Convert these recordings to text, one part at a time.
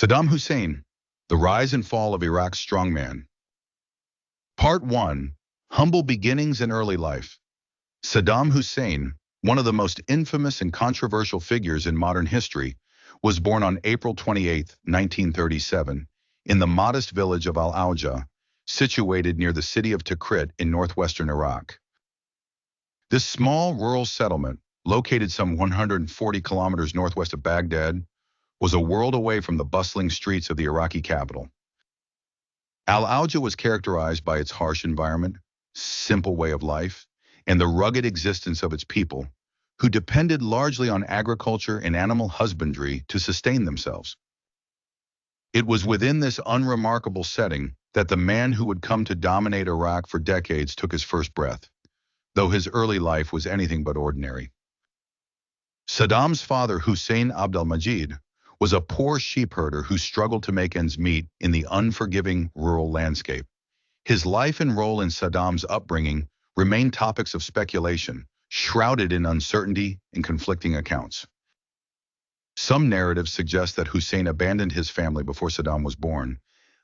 Saddam Hussein, the rise and fall of Iraq's strongman. Part 1. Humble beginnings and early life. Saddam Hussein, one of the most infamous and controversial figures in modern history, was born on April 28, 1937, in the modest village of Al-Awja, situated near the city of Tikrit in northwestern Iraq. This small rural settlement, located some 140 kilometers northwest of Baghdad, was a world away from the bustling streets of the Iraqi capital. Al-Awja was characterized by its harsh environment, simple way of life, and the rugged existence of its people, who depended largely on agriculture and animal husbandry to sustain themselves. It was within this unremarkable setting that the man who would come to dominate Iraq for decades took his first breath, though his early life was anything but ordinary. Saddam's father, Hussein Abdel-Majid, was a poor sheep herder who struggled to make ends meet in the unforgiving rural landscape. His life and role in Saddam's upbringing remain topics of speculation, shrouded in uncertainty and conflicting accounts. Some narratives suggest that Hussein abandoned his family before Saddam was born,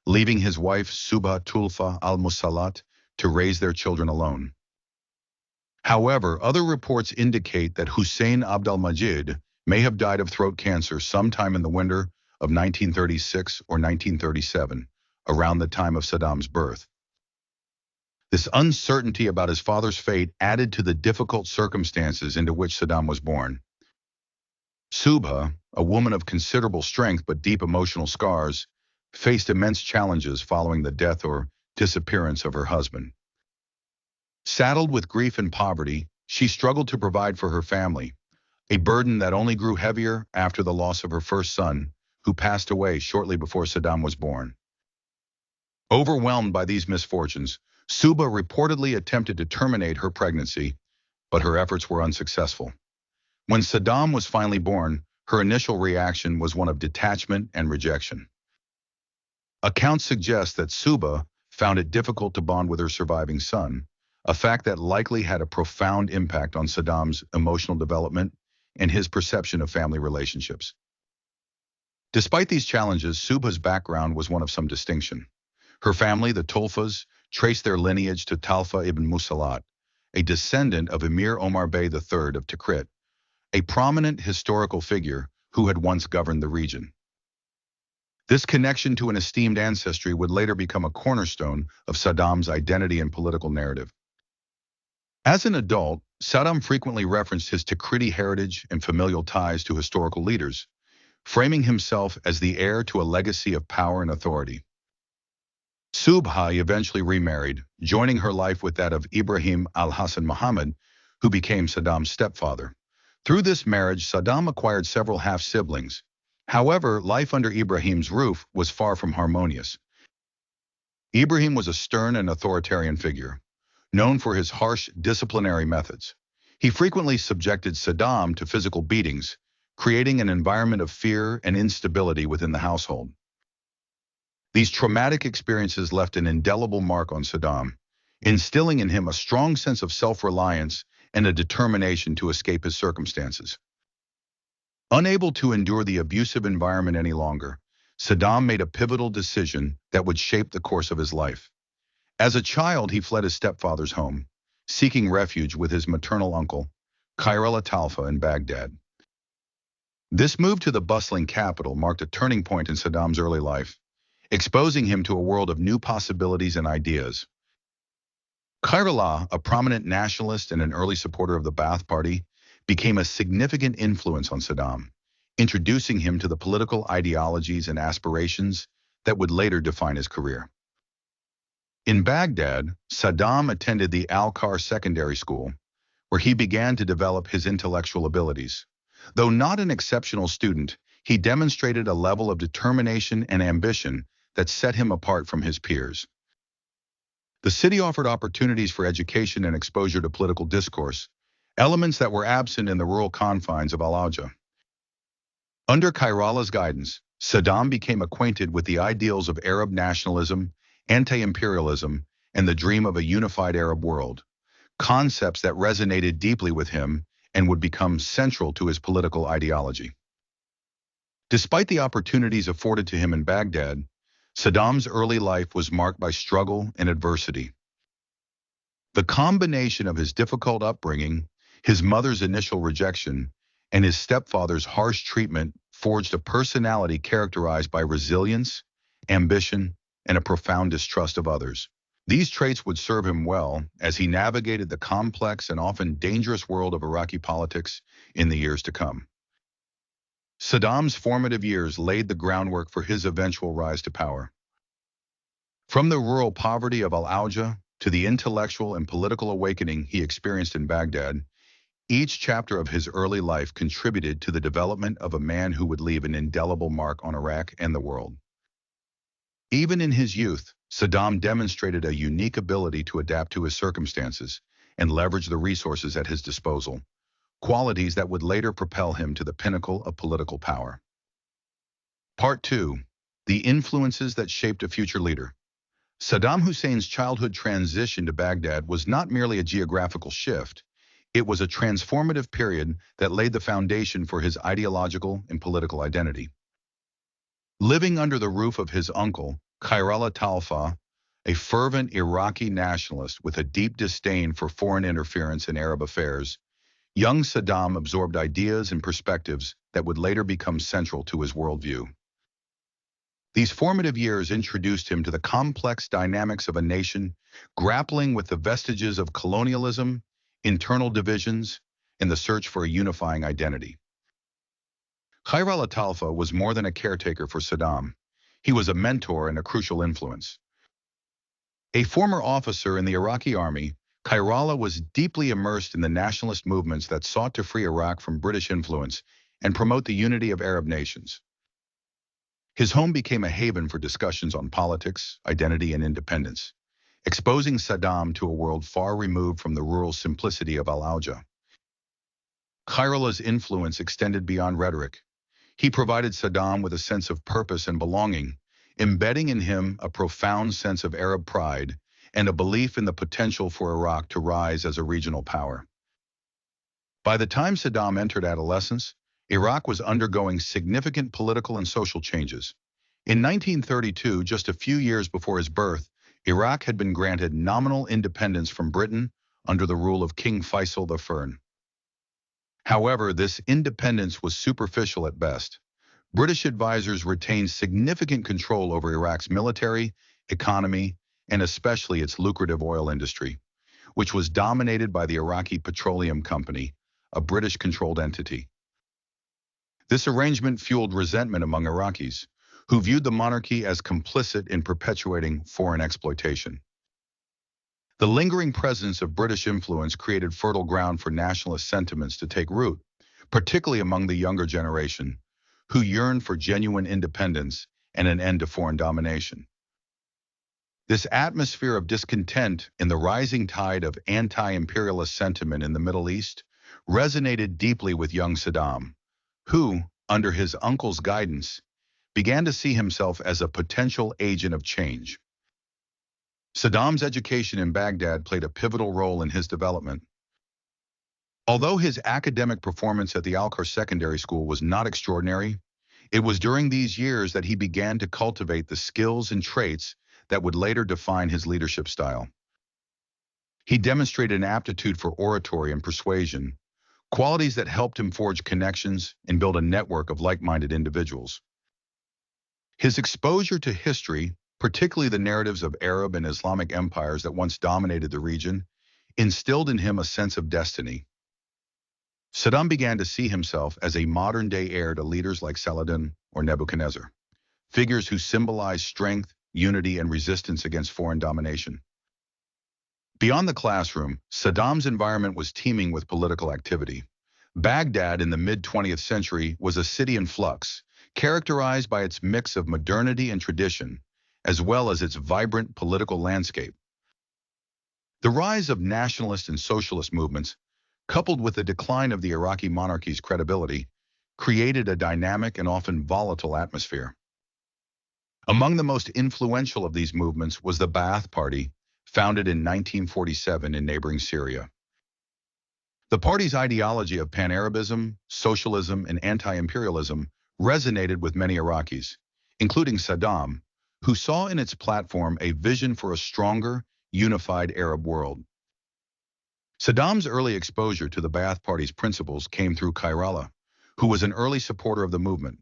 leaving his wife Subha Tulfa al-Musallat to raise their children alone. However, other reports indicate that Hussein Abdel-Majid may have died of throat cancer sometime in the winter of 1936 or 1937, around the time of Saddam's birth. This uncertainty about his father's fate added to the difficult circumstances into which Saddam was born. Subha, a woman of considerable strength but deep emotional scars, faced immense challenges following the death or disappearance of her husband. Saddled with grief and poverty, she struggled to provide for her family, a burden that only grew heavier after the loss of her first son, who passed away shortly before Saddam was born. Overwhelmed by these misfortunes, Subha reportedly attempted to terminate her pregnancy, but her efforts were unsuccessful. When Saddam was finally born, her initial reaction was one of detachment and rejection. Accounts suggest that Subha found it difficult to bond with her surviving son, a fact that likely had a profound impact on Saddam's emotional development and his perception of family relationships. Despite these challenges, Subha's background was one of some distinction. Her family, the Tulfas, traced their lineage to Talfa ibn Musallat, a descendant of Emir Omar Bey III of Tikrit, a prominent historical figure who had once governed the region. This connection to an esteemed ancestry would later become a cornerstone of Saddam's identity and political narrative. As an adult, Saddam frequently referenced his Tikriti heritage and familial ties to historical leaders, framing himself as the heir to a legacy of power and authority. Subha eventually remarried, joining her life with that of Ibrahim al-Hassan Muhammad, who became Saddam's stepfather. Through this marriage, Saddam acquired several half-siblings. However, life under Ibrahim's roof was far from harmonious. Ibrahim was a stern and authoritarian figure, known for his harsh disciplinary methods. He frequently subjected Saddam to physical beatings, creating an environment of fear and instability within the household. These traumatic experiences left an indelible mark on Saddam, instilling in him a strong sense of self-reliance and a determination to escape his circumstances. Unable to endure the abusive environment any longer, Saddam made a pivotal decision that would shape the course of his life. As a child, he fled his stepfather's home, seeking refuge with his maternal uncle, Khairallah Talfa, in Baghdad. This move to the bustling capital marked a turning point in Saddam's early life, exposing him to a world of new possibilities and ideas. Khairallah, a prominent nationalist and an early supporter of the Ba'ath Party, became a significant influence on Saddam, introducing him to the political ideologies and aspirations that would later define his career. In Baghdad, Saddam attended the Al-Khar Secondary School, where he began to develop his intellectual abilities. Though not an exceptional student, he demonstrated a level of determination and ambition that set him apart from his peers. The city offered opportunities for education and exposure to political discourse, elements that were absent in the rural confines of Al-Awja. Under Khairallah's guidance, Saddam became acquainted with the ideals of Arab nationalism, anti-imperialism, and the dream of a unified Arab world, concepts that resonated deeply with him and would become central to his political ideology. Despite the opportunities afforded to him in Baghdad, Saddam's early life was marked by struggle and adversity. The combination of his difficult upbringing, his mother's initial rejection, and his stepfather's harsh treatment forged a personality characterized by resilience, ambition, and a profound distrust of others. These traits would serve him well as he navigated the complex and often dangerous world of Iraqi politics in the years to come. Saddam's formative years laid the groundwork for his eventual rise to power. From the rural poverty of Al-Awja to the intellectual and political awakening he experienced in Baghdad, each chapter of his early life contributed to the development of a man who would leave an indelible mark on Iraq and the world. Even in his youth, Saddam demonstrated a unique ability to adapt to his circumstances and leverage the resources at his disposal, qualities that would later propel him to the pinnacle of political power. Part 2. The influences that shaped a future leader. Saddam Hussein's childhood transition to Baghdad was not merely a geographical shift, it was a transformative period that laid the foundation for his ideological and political identity. Living under the roof of his uncle, Khairallah Talfa, a fervent Iraqi nationalist with a deep disdain for foreign interference in Arab affairs, young Saddam absorbed ideas and perspectives that would later become central to his worldview. These formative years introduced him to the complex dynamics of a nation grappling with the vestiges of colonialism, internal divisions, and the search for a unifying identity. Khairallah Talfa was more than a caretaker for Saddam. He was a mentor and a crucial influence. A former officer in the Iraqi army, Khairallah was deeply immersed in the nationalist movements that sought to free Iraq from British influence and promote the unity of Arab nations. His home became a haven for discussions on politics, identity, and independence, exposing Saddam to a world far removed from the rural simplicity of Al-Awja. Khairallah's influence extended beyond rhetoric. He provided Saddam with a sense of purpose and belonging, embedding in him a profound sense of Arab pride and a belief in the potential for Iraq to rise as a regional power. By the time Saddam entered adolescence, Iraq was undergoing significant political and social changes. In 1932, just a few years before his birth, Iraq had been granted nominal independence from Britain under the rule of King Faisal I. However, this independence was superficial at best. British advisors retained significant control over Iraq's military, economy, and especially its lucrative oil industry, which was dominated by the Iraqi Petroleum Company, a British-controlled entity. This arrangement fueled resentment among Iraqis, who viewed the monarchy as complicit in perpetuating foreign exploitation. The lingering presence of British influence created fertile ground for nationalist sentiments to take root, particularly among the younger generation, who yearned for genuine independence and an end to foreign domination. This atmosphere of discontent in the rising tide of anti-imperialist sentiment in the Middle East resonated deeply with young Saddam, who, under his uncle's guidance, began to see himself as a potential agent of change. Saddam's education in Baghdad played a pivotal role in his development. Although his academic performance at the Al-Awja Secondary School was not extraordinary, it was during these years that he began to cultivate the skills and traits that would later define his leadership style. He demonstrated an aptitude for oratory and persuasion, qualities that helped him forge connections and build a network of like-minded individuals. His exposure to history, particularly the narratives of Arab and Islamic empires that once dominated the region, instilled in him a sense of destiny. Saddam began to see himself as a modern-day heir to leaders like Saladin or Nebuchadnezzar, figures who symbolized strength, unity, and resistance against foreign domination. Beyond the classroom, Saddam's environment was teeming with political activity. Baghdad in the mid-20th century was a city in flux, characterized by its mix of modernity and tradition, as well as its vibrant political landscape. The rise of nationalist and socialist movements, coupled with the decline of the Iraqi monarchy's credibility, created a dynamic and often volatile atmosphere. Among the most influential of these movements was the Ba'ath Party, founded in 1947 in neighboring Syria. The party's ideology of pan-Arabism, socialism, and anti-imperialism resonated with many Iraqis, including Saddam, who saw in its platform a vision for a stronger, unified Arab world. Saddam's early exposure to the Ba'ath Party's principles came through Kairala, who was an early supporter of the movement.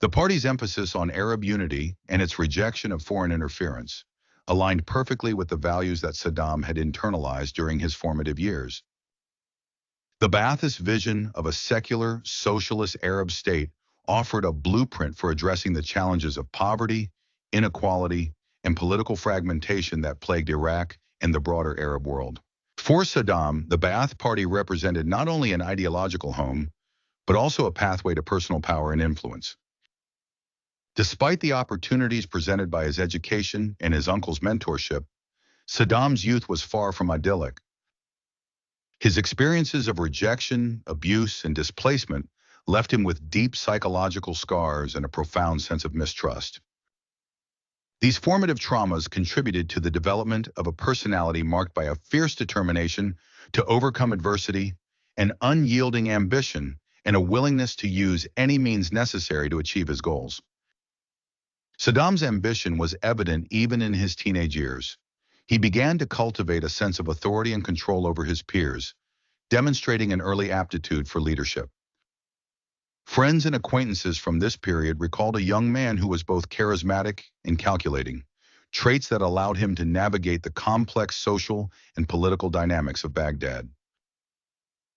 The party's emphasis on Arab unity and its rejection of foreign interference aligned perfectly with the values that Saddam had internalized during his formative years. The Ba'athist vision of a secular, socialist Arab state offered a blueprint for addressing the challenges of poverty, inequality, and political fragmentation that plagued Iraq and the broader Arab world. For Saddam, the Ba'ath Party represented not only an ideological home, but also a pathway to personal power and influence. Despite the opportunities presented by his education and his uncle's mentorship, Saddam's youth was far from idyllic. His experiences of rejection, abuse, and displacement left him with deep psychological scars and a profound sense of mistrust. These formative traumas contributed to the development of a personality marked by a fierce determination to overcome adversity, an unyielding ambition, and a willingness to use any means necessary to achieve his goals. Saddam's ambition was evident even in his teenage years. He began to cultivate a sense of authority and control over his peers, demonstrating an early aptitude for leadership. Friends and acquaintances from this period recalled a young man who was both charismatic and calculating, traits that allowed him to navigate the complex social and political dynamics of Baghdad.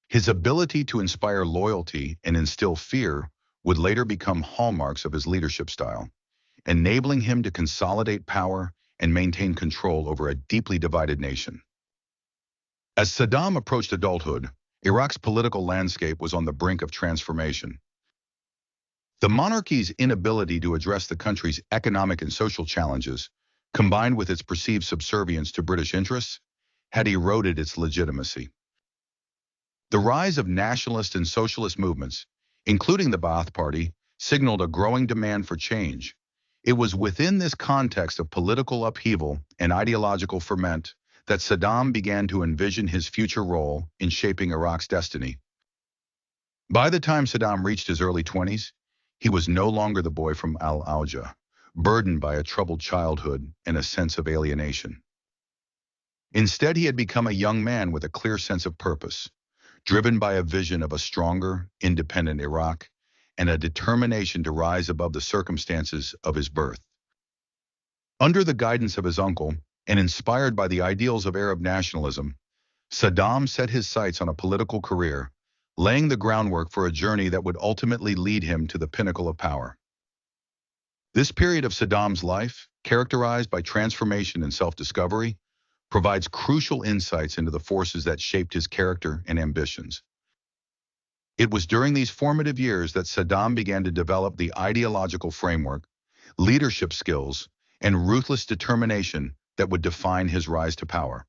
His ability to inspire loyalty and instill fear would later become hallmarks of his leadership style, enabling him to consolidate power and maintain control over a deeply divided nation. As Saddam approached adulthood, Iraq's political landscape was on the brink of transformation. The monarchy's inability to address the country's economic and social challenges, combined with its perceived subservience to British interests, had eroded its legitimacy. The rise of nationalist and socialist movements, including the Ba'ath Party, signaled a growing demand for change. It was within this context of political upheaval and ideological ferment that Saddam began to envision his future role in shaping Iraq's destiny. By the time Saddam reached his early 20s, he was no longer the boy from Al-Awja, burdened by a troubled childhood and a sense of alienation. Instead, he had become a young man with a clear sense of purpose, driven by a vision of a stronger, independent Iraq and a determination to rise above the circumstances of his birth. Under the guidance of his uncle, and inspired by the ideals of Arab nationalism, Saddam set his sights on a political career, laying the groundwork for a journey that would ultimately lead him to the pinnacle of power. This period of Saddam's life, characterized by transformation and self-discovery, provides crucial insights into the forces that shaped his character and ambitions. It was during these formative years that Saddam began to develop the ideological framework, leadership skills, and ruthless determination that would define his rise to power.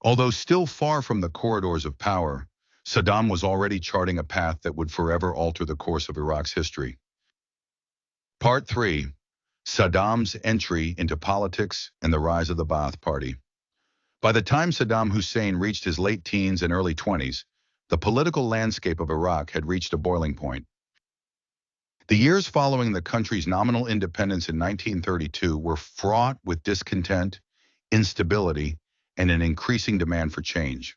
Although still far from the corridors of power, Saddam was already charting a path that would forever alter the course of Iraq's history. Part 3. Saddam's entry into politics and the rise of the Ba'ath Party. By the time Saddam Hussein reached his late teens and early 20s, the political landscape of Iraq had reached a boiling point. The years following the country's nominal independence in 1932 were fraught with discontent, instability, and an increasing demand for change.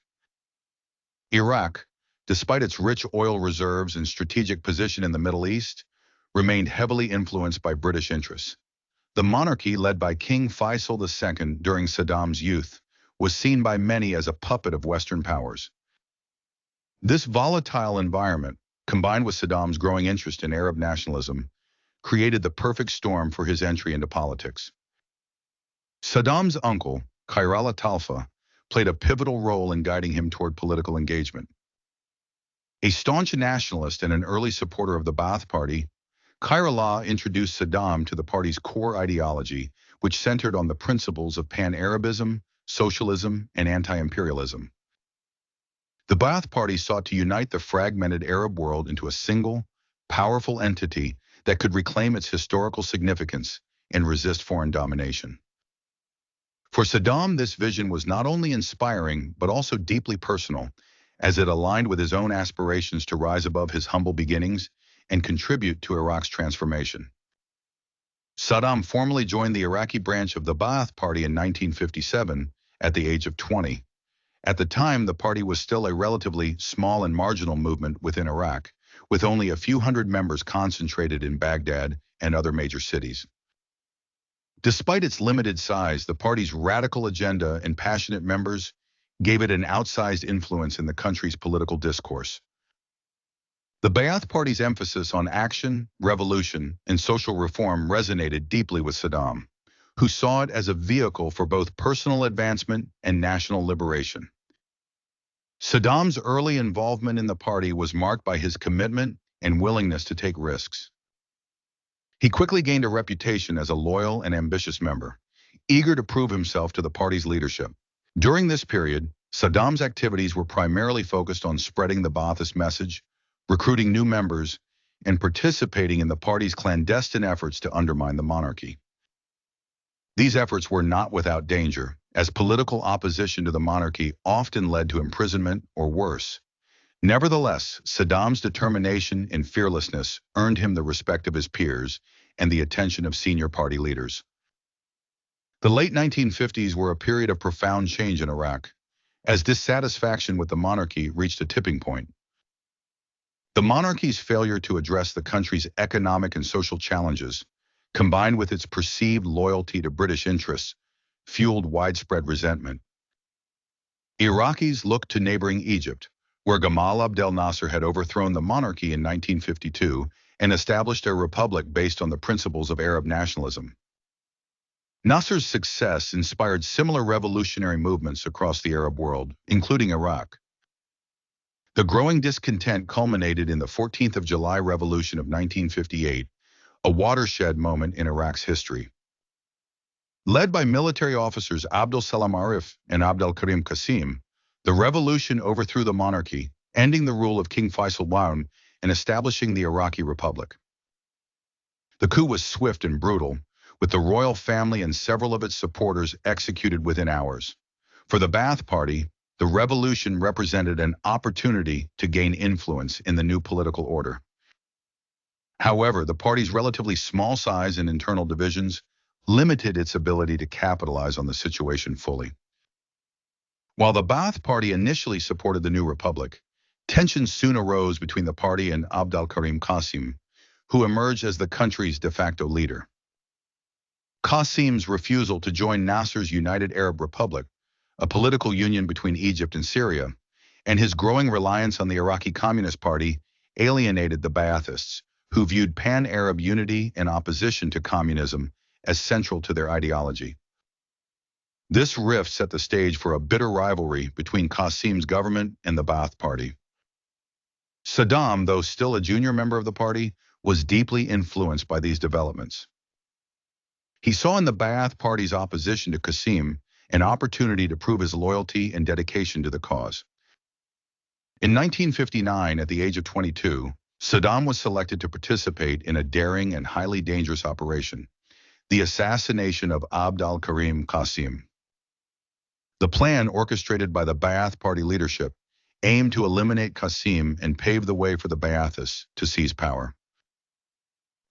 Iraq, despite its rich oil reserves and strategic position in the Middle East, remained heavily influenced by British interests. The monarchy, led by King Faisal II during Saddam's youth, was seen by many as a puppet of Western powers. This volatile environment, combined with Saddam's growing interest in Arab nationalism, created the perfect storm for his entry into politics. Saddam's uncle, Kairala Talfa, played a pivotal role in guiding him toward political engagement. A staunch nationalist and an early supporter of the Ba'ath Party, Kairala introduced Saddam to the party's core ideology, which centered on the principles of pan-Arabism, socialism, and anti-imperialism. The Ba'ath Party sought to unite the fragmented Arab world into a single, powerful entity that could reclaim its historical significance and resist foreign domination. For Saddam, this vision was not only inspiring, but also deeply personal, as it aligned with his own aspirations to rise above his humble beginnings and contribute to Iraq's transformation. Saddam formally joined the Iraqi branch of the Ba'ath Party in 1957 at the age of 20. At the time, the party was still a relatively small and marginal movement within Iraq, with only a few hundred members concentrated in Baghdad and other major cities. Despite its limited size, the party's radical agenda and passionate members gave it an outsized influence in the country's political discourse. The Ba'ath Party's emphasis on action, revolution, and social reform resonated deeply with Saddam, who saw it as a vehicle for both personal advancement and national liberation. Saddam's early involvement in the party was marked by his commitment and willingness to take risks. He quickly gained a reputation as a loyal and ambitious member, eager to prove himself to the party's leadership. During this period, Saddam's activities were primarily focused on spreading the Ba'athist message, recruiting new members, and participating in the party's clandestine efforts to undermine the monarchy. These efforts were not without danger, as political opposition to the monarchy often led to imprisonment or worse. Nevertheless, Saddam's determination and fearlessness earned him the respect of his peers and the attention of senior party leaders. The late 1950s were a period of profound change in Iraq, as dissatisfaction with the monarchy reached a tipping point. The monarchy's failure to address the country's economic and social challenges, combined with its perceived loyalty to British interests, fueled widespread resentment. Iraqis looked to neighboring Egypt, where Gamal Abdel Nasser had overthrown the monarchy in 1952 and established a republic based on the principles of Arab nationalism. Nasser's success inspired similar revolutionary movements across the Arab world, including Iraq. The growing discontent culminated in the 14th of July Revolution of 1958, a watershed moment in Iraq's history. Led by military officers Abdul Salam Arif and Abdel Karim Qasim, the revolution overthrew the monarchy, ending the rule of King Faisal I and establishing the Iraqi Republic. The coup was swift and brutal, with the royal family and several of its supporters executed within hours. For the Ba'ath Party, the revolution represented an opportunity to gain influence in the new political order. However, the party's relatively small size and internal divisions limited its ability to capitalize on the situation fully. While the Ba'ath Party initially supported the new republic, tensions soon arose between the party and Abdel Karim Qasim, who emerged as the country's de facto leader. Qasim's refusal to join Nasser's United Arab Republic, a political union between Egypt and Syria, and his growing reliance on the Iraqi Communist Party alienated the Ba'athists, who viewed pan-Arab unity and opposition to communism as central to their ideology. This rift set the stage for a bitter rivalry between Qasim's government and the Ba'ath Party. Saddam, though still a junior member of the party, was deeply influenced by these developments. He saw in the Ba'ath Party's opposition to Qasim an opportunity to prove his loyalty and dedication to the cause. In 1959, at the age of 22, Saddam was selected to participate in a daring and highly dangerous operation, the assassination of Abdel Karim Qasim. The plan, orchestrated by the Ba'ath Party leadership, aimed to eliminate Qasim and pave the way for the Ba'athists to seize power.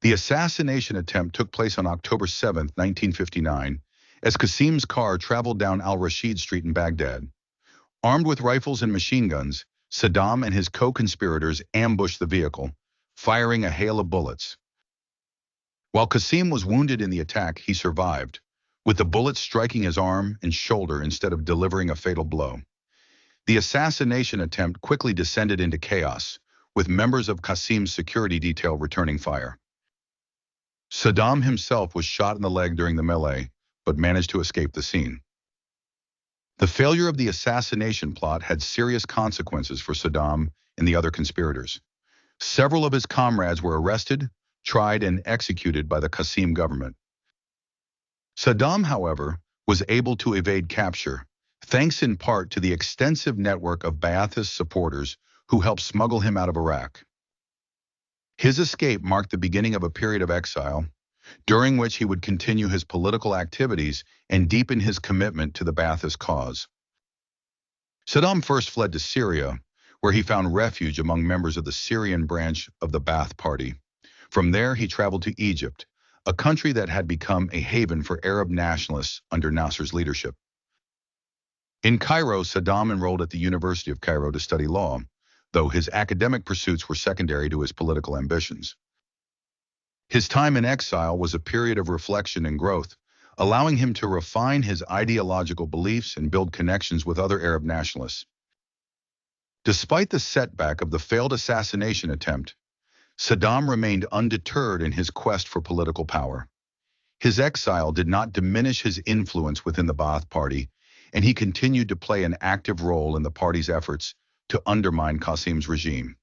The assassination attempt took place on October 7, 1959, as Qasim's car traveled down Al-Rashid Street in Baghdad. Armed with rifles and machine guns, Saddam and his co-conspirators ambushed the vehicle, firing a hail of bullets. While Qasim was wounded in the attack, he survived, with the bullets striking his arm and shoulder instead of delivering a fatal blow. The assassination attempt quickly descended into chaos, with members of Qasim's security detail returning fire. Saddam himself was shot in the leg during the melee, but managed to escape the scene. The failure of the assassination plot had serious consequences for Saddam and the other conspirators. Several of his comrades were arrested, tried, and executed by the Qasim government. Saddam, however, was able to evade capture, thanks in part to the extensive network of Ba'athist supporters who helped smuggle him out of Iraq. His escape marked the beginning of a period of exile, during which he would continue his political activities and deepen his commitment to the Ba'athist cause. Saddam first fled to Syria, where he found refuge among members of the Syrian branch of the Ba'ath Party. From there, he traveled to Egypt, a country that had become a haven for Arab nationalists under Nasser's leadership. In Cairo, Saddam enrolled at the University of Cairo to study law, though his academic pursuits were secondary to his political ambitions. His time in exile was a period of reflection and growth, allowing him to refine his ideological beliefs and build connections with other Arab nationalists. Despite the setback of the failed assassination attempt, Saddam remained undeterred in his quest for political power. His exile did not diminish his influence within the Ba'ath Party, and he continued to play an active role in the party's efforts to undermine Qasim's regime.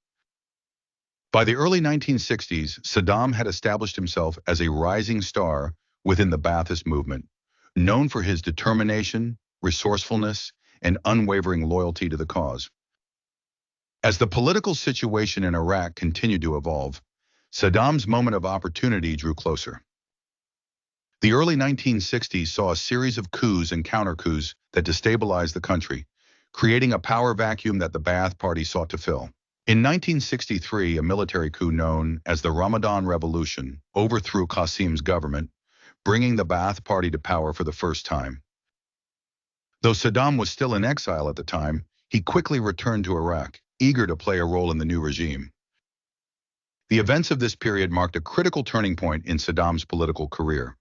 By the early 1960s, Saddam had established himself as a rising star within the Ba'athist movement, known for his determination, resourcefulness, and unwavering loyalty to the cause. As the political situation in Iraq continued to evolve, Saddam's moment of opportunity drew closer. The early 1960s saw a series of coups and counter-coups that destabilized the country, creating a power vacuum that the Ba'ath Party sought to fill. In 1963, a military coup known as the Ramadan Revolution overthrew Qasim's government, bringing the Ba'ath Party to power for the first time. Though Saddam was still in exile at the time, he quickly returned to Iraq, eager to play a role in the new regime. The events of this period marked a critical turning point in Saddam's political career.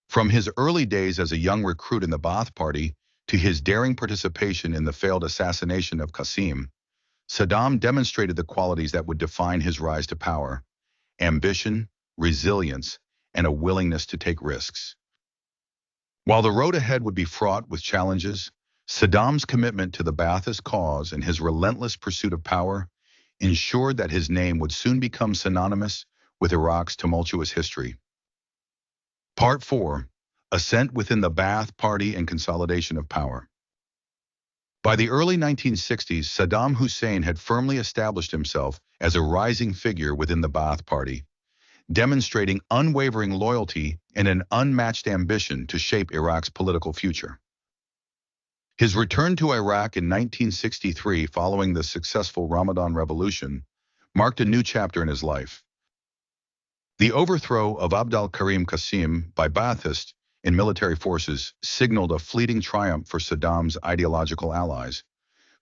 From his early days as a young recruit in the Ba'ath Party to his daring participation in the failed assassination of Qasim, Saddam demonstrated the qualities that would define his rise to power: ambition, resilience, and a willingness to take risks. While the road ahead would be fraught with challenges, Saddam's commitment to the Ba'athist cause and his relentless pursuit of power ensured that his name would soon become synonymous with Iraq's tumultuous history. Part 4. Ascent within the Ba'ath Party and consolidation of power. By the early 1960s, Saddam Hussein had firmly established himself as a rising figure within the Ba'ath Party, demonstrating unwavering loyalty and an unmatched ambition to shape Iraq's political future. His return to Iraq in 1963 following the successful Ramadan Revolution marked a new chapter in his life. The overthrow of Abd al-Karim Qasim by Ba'athists in military forces signaled a fleeting triumph for Saddam's ideological allies,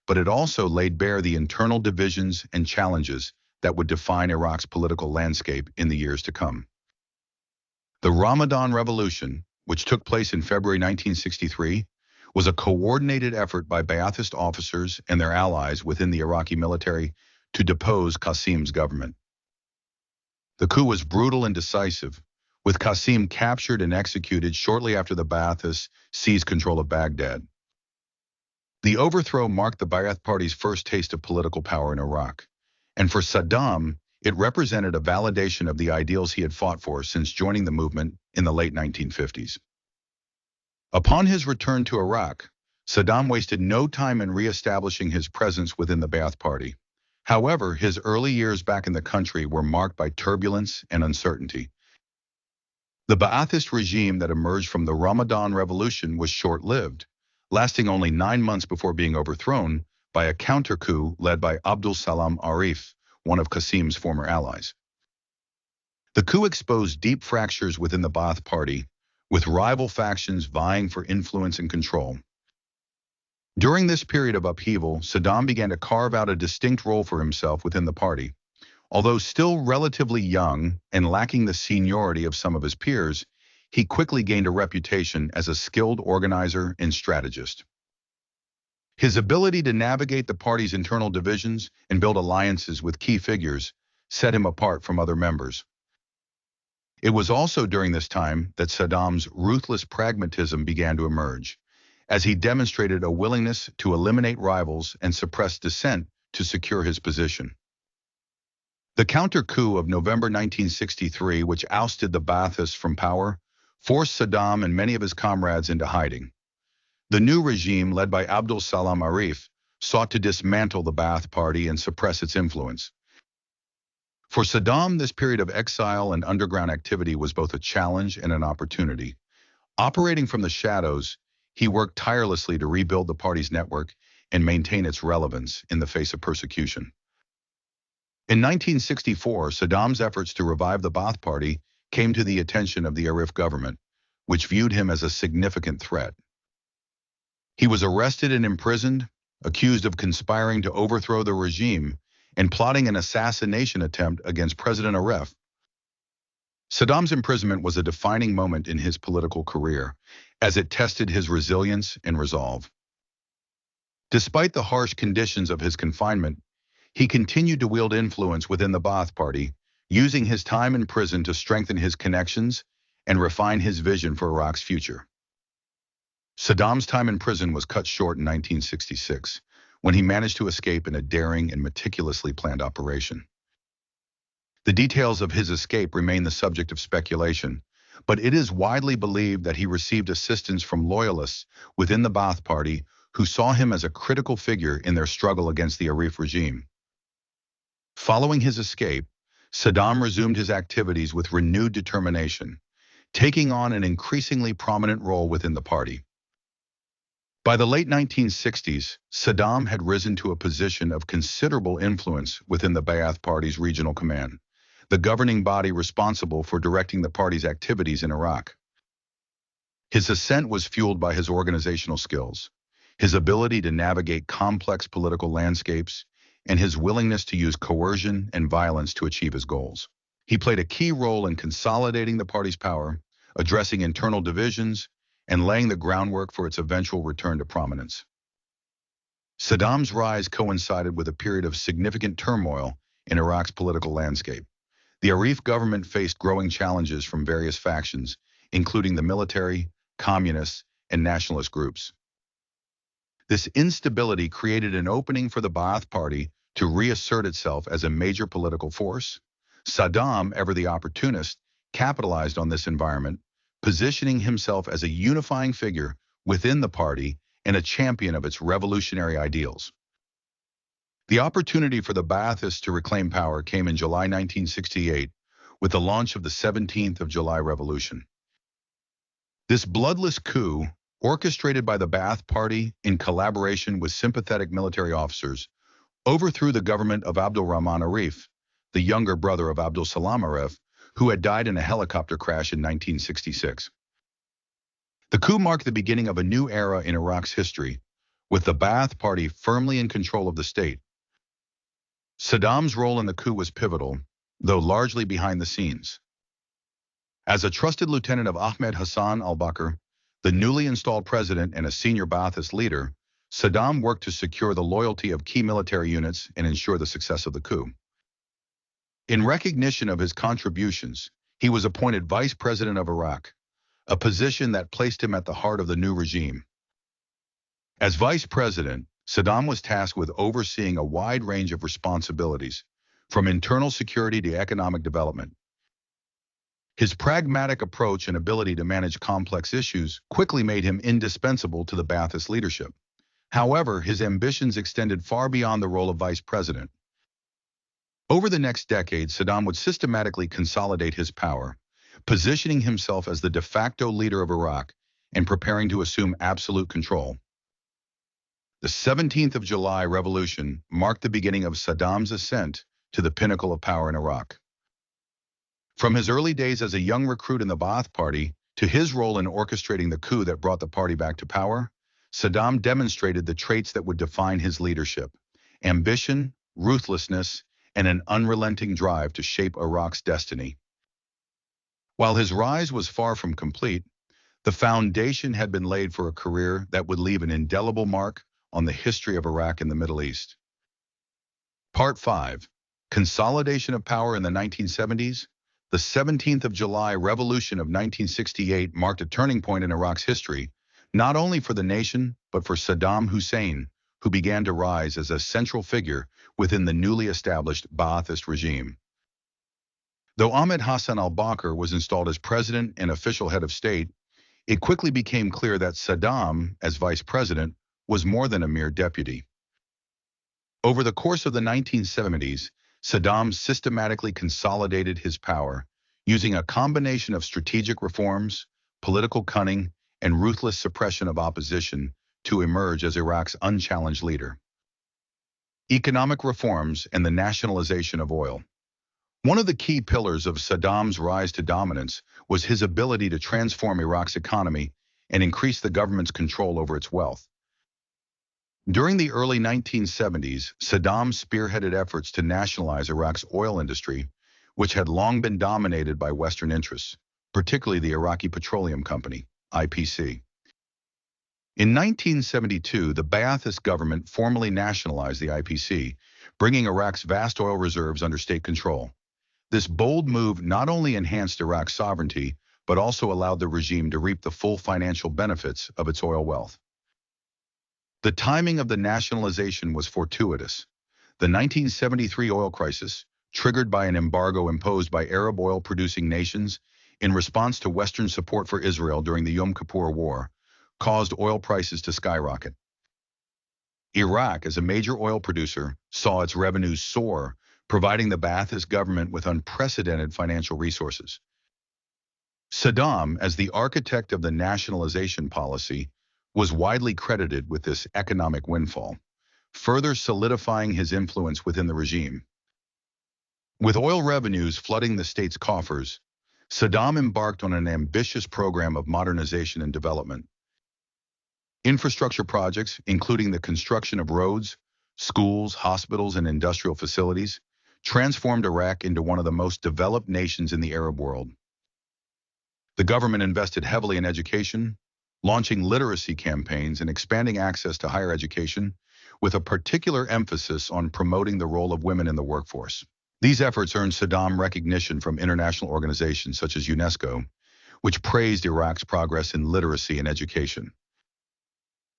but it also laid bare the internal divisions and challenges that would define Iraq's political landscape in the years to come. The Ramadan Revolution, which took place in February 1963, was a coordinated effort by Ba'athist officers and their allies within the Iraqi military to depose Qasim's government. The coup was brutal and decisive, with Qasim captured and executed shortly after the Ba'athists seized control of Baghdad. The overthrow marked the Ba'ath Party's first taste of political power in Iraq, and for Saddam, it represented a validation of the ideals he had fought for since joining the movement in the late 1950s. Upon his return to Iraq, Saddam wasted no time in re-establishing his presence within the Ba'ath Party. However, his early years back in the country were marked by turbulence and uncertainty. The Ba'athist regime that emerged from the Ramadan Revolution was short-lived, lasting only 9 months before being overthrown by a counter-coup led by Abdul Salam Arif, one of Qasim's former allies. The coup exposed deep fractures within the Ba'ath Party, with rival factions vying for influence and control. During this period of upheaval, Saddam began to carve out a distinct role for himself within the party. Although still relatively young and lacking the seniority of some of his peers, he quickly gained a reputation as a skilled organizer and strategist. His ability to navigate the party's internal divisions and build alliances with key figures set him apart from other members. It was also during this time that Saddam's ruthless pragmatism began to emerge, as he demonstrated a willingness to eliminate rivals and suppress dissent to secure his position. The counter-coup of November 1963, which ousted the Ba'athists from power, forced Saddam and many of his comrades into hiding. The new regime, led by Abdul Salam Arif, sought to dismantle the Ba'ath Party and suppress its influence. For Saddam, this period of exile and underground activity was both a challenge and an opportunity. Operating from the shadows, he worked tirelessly to rebuild the party's network and maintain its relevance in the face of persecution. In 1964, Saddam's efforts to revive the Ba'ath Party came to the attention of the Arif government, which viewed him as a significant threat. He was arrested and imprisoned, accused of conspiring to overthrow the regime and plotting an assassination attempt against President Arif. Saddam's imprisonment was a defining moment in his political career, as it tested his resilience and resolve. Despite the harsh conditions of his confinement, he continued to wield influence within the Ba'ath Party, using his time in prison to strengthen his connections and refine his vision for Iraq's future. Saddam's time in prison was cut short in 1966, when he managed to escape in a daring and meticulously planned operation. The details of his escape remain the subject of speculation, but it is widely believed that he received assistance from loyalists within the Ba'ath Party who saw him as a critical figure in their struggle against the Arif regime. Following his escape, Saddam resumed his activities with renewed determination, taking on an increasingly prominent role within the party. By the late 1960s, Saddam had risen to a position of considerable influence within the Ba'ath Party's regional command, the governing body responsible for directing the party's activities in Iraq. His ascent was fueled by his organizational skills, his ability to navigate complex political landscapes, and his willingness to use coercion and violence to achieve his goals. He played a key role in consolidating the party's power, addressing internal divisions, and laying the groundwork for its eventual return to prominence. Saddam's rise coincided with a period of significant turmoil in Iraq's political landscape. The Arif government faced growing challenges from various factions, including the military, communists, and nationalist groups. This instability created an opening for the Ba'ath Party to reassert itself as a major political force. Saddam, ever the opportunist, capitalized on this environment, positioning himself as a unifying figure within the party and a champion of its revolutionary ideals. The opportunity for the Ba'athists to reclaim power came in July 1968 with the launch of the 17th of July Revolution. This bloodless coup, orchestrated by the Ba'ath Party in collaboration with sympathetic military officers, overthrew the government of Abdul Rahman Arif, the younger brother of Abdul Salam Arif, who had died in a helicopter crash in 1966. The coup marked the beginning of a new era in Iraq's history, with the Ba'ath Party firmly in control of the state. Saddam's role in the coup was pivotal, though largely behind the scenes. As a trusted lieutenant of Ahmed Hassan al-Bakr, the newly installed president and a senior Ba'athist leader, Saddam worked to secure the loyalty of key military units and ensure the success of the coup. In recognition of his contributions, he was appointed vice president of Iraq, a position that placed him at the heart of the new regime. As vice president, Saddam was tasked with overseeing a wide range of responsibilities, from internal security to economic development. His pragmatic approach and ability to manage complex issues quickly made him indispensable to the Ba'athist leadership. However, his ambitions extended far beyond the role of vice president. Over the next decade, Saddam would systematically consolidate his power, positioning himself as the de facto leader of Iraq and preparing to assume absolute control. The 17th of July Revolution marked the beginning of Saddam's ascent to the pinnacle of power in Iraq. From his early days as a young recruit in the Ba'ath Party to his role in orchestrating the coup that brought the party back to power, Saddam demonstrated the traits that would define his leadership: ambition, ruthlessness, and an unrelenting drive to shape Iraq's destiny. While his rise was far from complete, the foundation had been laid for a career that would leave an indelible mark on the history of Iraq and the Middle East. Part 5. Consolidation of power in the 1970s. The 17th of July Revolution of 1968 marked a turning point in Iraq's history, not only for the nation, but for Saddam Hussein, who began to rise as a central figure within the newly established Ba'athist regime. Though Ahmed Hassan al-Bakr was installed as president and official head of state, it quickly became clear that Saddam, as vice president, was more than a mere deputy. Over the course of the 1970s, Saddam systematically consolidated his power, using a combination of strategic reforms, political cunning, and ruthless suppression of opposition to emerge as Iraq's unchallenged leader. Economic reforms and the nationalization of oil. One of the key pillars of Saddam's rise to dominance was his ability to transform Iraq's economy and increase the government's control over its wealth. During the early 1970s, Saddam spearheaded efforts to nationalize Iraq's oil industry, which had long been dominated by Western interests, particularly the Iraqi Petroleum Company, IPC. In 1972, the Ba'athist government formally nationalized the IPC, bringing Iraq's vast oil reserves under state control. This bold move not only enhanced Iraq's sovereignty, but also allowed the regime to reap the full financial benefits of its oil wealth. The timing of the nationalization was fortuitous. The 1973 oil crisis, triggered by an embargo imposed by Arab oil-producing nations in response to Western support for Israel during the Yom Kippur War, caused oil prices to skyrocket. Iraq, as a major oil producer, saw its revenues soar, providing the Ba'athist government with unprecedented financial resources. Saddam, as the architect of the nationalization policy, was widely credited with this economic windfall, further solidifying his influence within the regime. With oil revenues flooding the state's coffers, Saddam embarked on an ambitious program of modernization and development. Infrastructure projects, including the construction of roads, schools, hospitals, and industrial facilities, transformed Iraq into one of the most developed nations in the Arab world. The government invested heavily in education, launching literacy campaigns and expanding access to higher education, with a particular emphasis on promoting the role of women in the workforce. These efforts earned Saddam recognition from international organizations such as UNESCO, which praised Iraq's progress in literacy and education,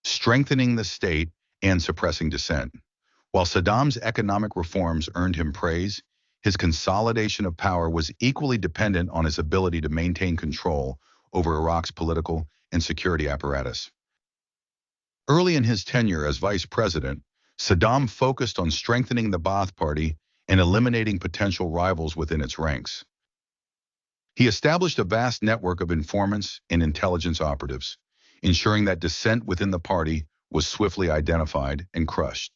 strengthening the state and suppressing dissent. While Saddam's economic reforms earned him praise, his consolidation of power was equally dependent on his ability to maintain control over Iraq's political and security apparatus. Early in his tenure as vice president, Saddam focused on strengthening the Ba'ath Party and eliminating potential rivals within its ranks. He established a vast network of informants and intelligence operatives, ensuring that dissent within the party was swiftly identified and crushed.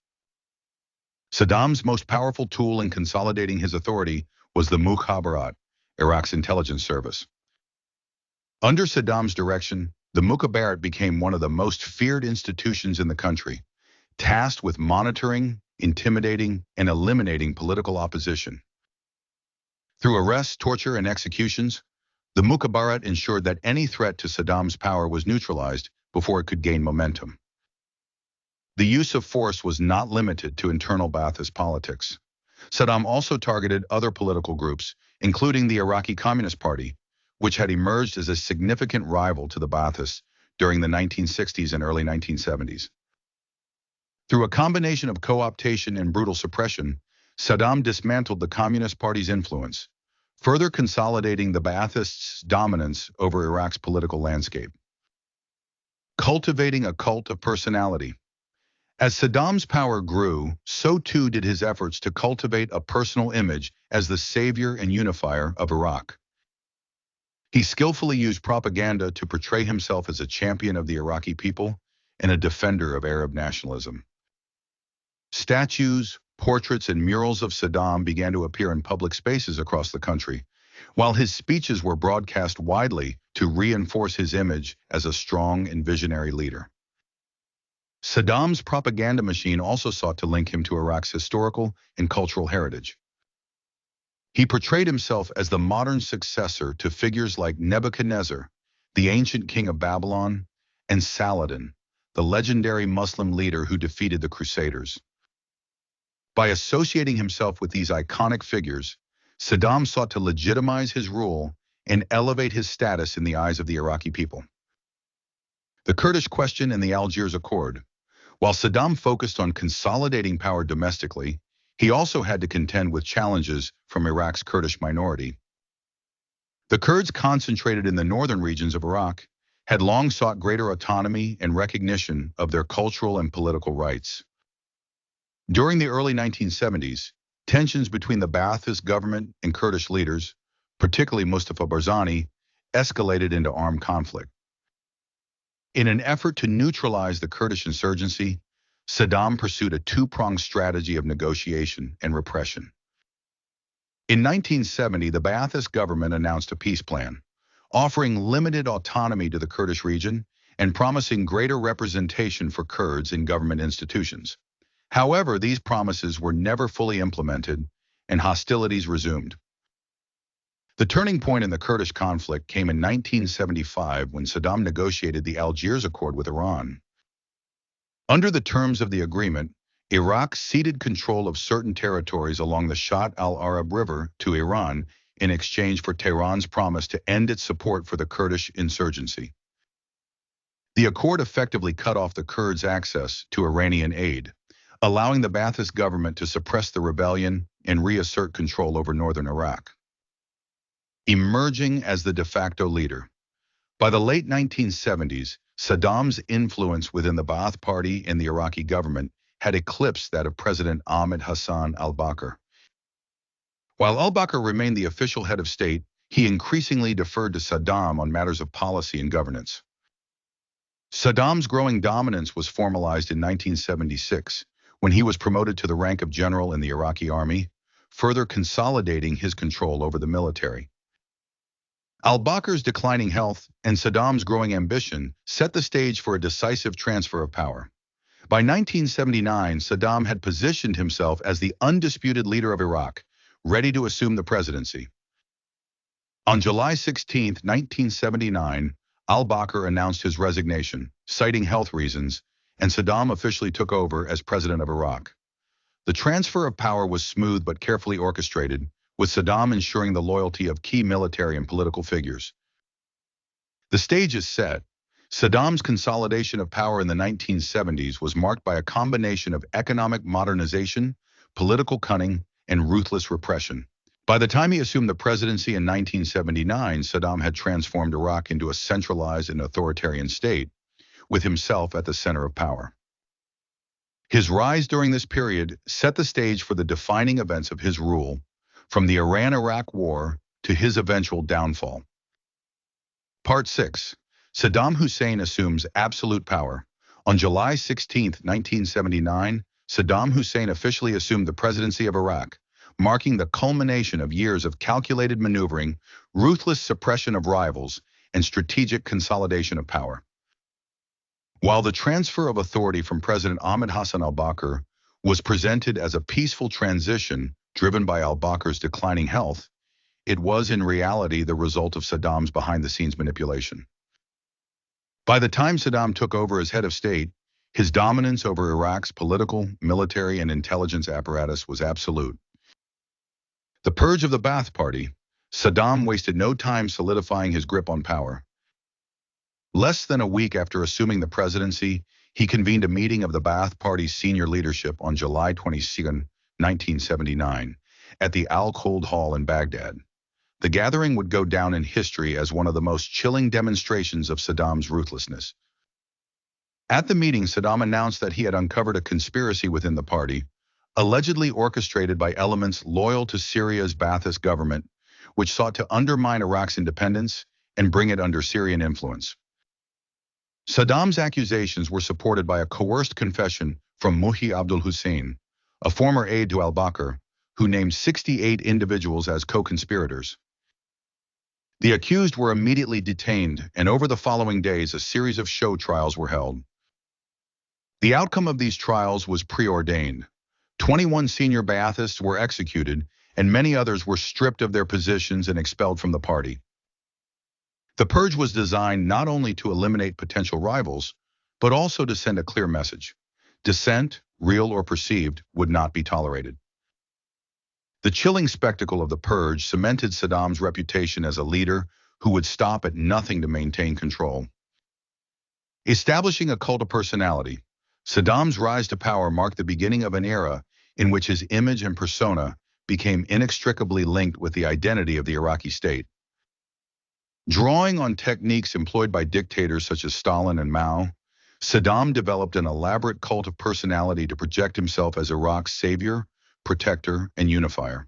Saddam's most powerful tool in consolidating his authority was the Mukhabarat, Iraq's intelligence service. Under Saddam's direction, the Mukhabarat became one of the most feared institutions in the country, tasked with monitoring, intimidating, and eliminating political opposition. Through arrests, torture, and executions, the Mukhabarat ensured that any threat to Saddam's power was neutralized before it could gain momentum. The use of force was not limited to internal Ba'athist politics. Saddam also targeted other political groups, including the Iraqi Communist Party, which had emerged as a significant rival to the Ba'athists during the 1960s and early 1970s. Through a combination of co-optation and brutal suppression, Saddam dismantled the Communist Party's influence, further consolidating the Ba'athists' dominance over Iraq's political landscape. Cultivating a cult of personality. As Saddam's power grew, so too did his efforts to cultivate a personal image as the savior and unifier of Iraq. He skillfully used propaganda to portray himself as a champion of the Iraqi people and a defender of Arab nationalism. Statues, portraits, and murals of Saddam began to appear in public spaces across the country, while his speeches were broadcast widely to reinforce his image as a strong and visionary leader. Saddam's propaganda machine also sought to link him to Iraq's historical and cultural heritage. He portrayed himself as the modern successor to figures like Nebuchadnezzar, the ancient king of Babylon, and Saladin, the legendary Muslim leader who defeated the Crusaders. By associating himself with these iconic figures, Saddam sought to legitimize his rule and elevate his status in the eyes of the Iraqi people. The Kurdish question and the Algiers Accord. While Saddam focused on consolidating power domestically, he also had to contend with challenges from Iraq's Kurdish minority. The Kurds, concentrated in the northern regions of Iraq, had long sought greater autonomy and recognition of their cultural and political rights. During the early 1970s, tensions between the Ba'athist government and Kurdish leaders, particularly Mustafa Barzani, escalated into armed conflict. In an effort to neutralize the Kurdish insurgency, Saddam pursued a two-pronged strategy of negotiation and repression. In 1970, the Ba'athist government announced a peace plan, offering limited autonomy to the Kurdish region and promising greater representation for Kurds in government institutions. However, these promises were never fully implemented, and hostilities resumed. The turning point in the Kurdish conflict came in 1975 when Saddam negotiated the Algiers Accord with Iran. Under the terms of the agreement, Iraq ceded control of certain territories along the Shatt al-Arab River to Iran in exchange for Tehran's promise to end its support for the Kurdish insurgency. The accord effectively cut off the Kurds' access to Iranian aid, allowing the Ba'athist government to suppress the rebellion and reassert control over northern Iraq. Emerging as the de facto leader. By the late 1970s, Saddam's influence within the Ba'ath Party and the Iraqi government had eclipsed that of President Ahmed Hassan al-Bakr. While al-Bakr remained the official head of state, he increasingly deferred to Saddam on matters of policy and governance. Saddam's growing dominance was formalized in 1976, when he was promoted to the rank of general in the Iraqi army, further consolidating his control over the military. Al-Bakr's declining health and Saddam's growing ambition set the stage for a decisive transfer of power. By 1979, Saddam had positioned himself as the undisputed leader of Iraq, ready to assume the presidency. On July 16, 1979, al-Bakr announced his resignation, citing health reasons, and Saddam officially took over as president of Iraq. The transfer of power was smooth but carefully orchestrated, with Saddam ensuring the loyalty of key military and political figures. The stage is set. Saddam's consolidation of power in the 1970s was marked by a combination of economic modernization, political cunning, and ruthless repression. By the time he assumed the presidency in 1979, Saddam had transformed Iraq into a centralized and authoritarian state, with himself at the center of power. His rise during this period set the stage for the defining events of his rule, from the Iran-Iraq War to his eventual downfall. Part 6. Saddam Hussein assumes absolute power. On July 16, 1979, Saddam Hussein officially assumed the presidency of Iraq, marking the culmination of years of calculated maneuvering, ruthless suppression of rivals, and strategic consolidation of power. While the transfer of authority from President Ahmed Hassan al-Bakr was presented as a peaceful transition driven by al-Bakr's declining health, it was in reality the result of Saddam's behind-the-scenes manipulation. By the time Saddam took over as head of state, his dominance over Iraq's political, military, and intelligence apparatus was absolute. The purge of the Ba'ath Party, Saddam wasted no time solidifying his grip on power. Less than a week after assuming the presidency, he convened a meeting of the Ba'ath Party's senior leadership on July 22, 1979, at the Al-Khuld Hall in Baghdad. The gathering would go down in history as one of the most chilling demonstrations of Saddam's ruthlessness. At the meeting, Saddam announced that he had uncovered a conspiracy within the party, allegedly orchestrated by elements loyal to Syria's Ba'athist government, which sought to undermine Iraq's independence and bring it under Syrian influence. Saddam's accusations were supported by a coerced confession from Muhi Abdul Hussein, a former aide to al-Bakr, who named 68 individuals as co-conspirators. The accused were immediately detained, and over the following days, a series of show trials were held. The outcome of these trials was preordained. 21 senior Ba'athists were executed, and many others were stripped of their positions and expelled from the party. The purge was designed not only to eliminate potential rivals, but also to send a clear message. Dissent, real or perceived, would not be tolerated. The chilling spectacle of the purge cemented Saddam's reputation as a leader who would stop at nothing to maintain control. Establishing a cult of personality, Saddam's rise to power marked the beginning of an era in which his image and persona became inextricably linked with the identity of the Iraqi state. Drawing on techniques employed by dictators such as Stalin and Mao, Saddam developed an elaborate cult of personality to project himself as Iraq's savior, protector, and unifier.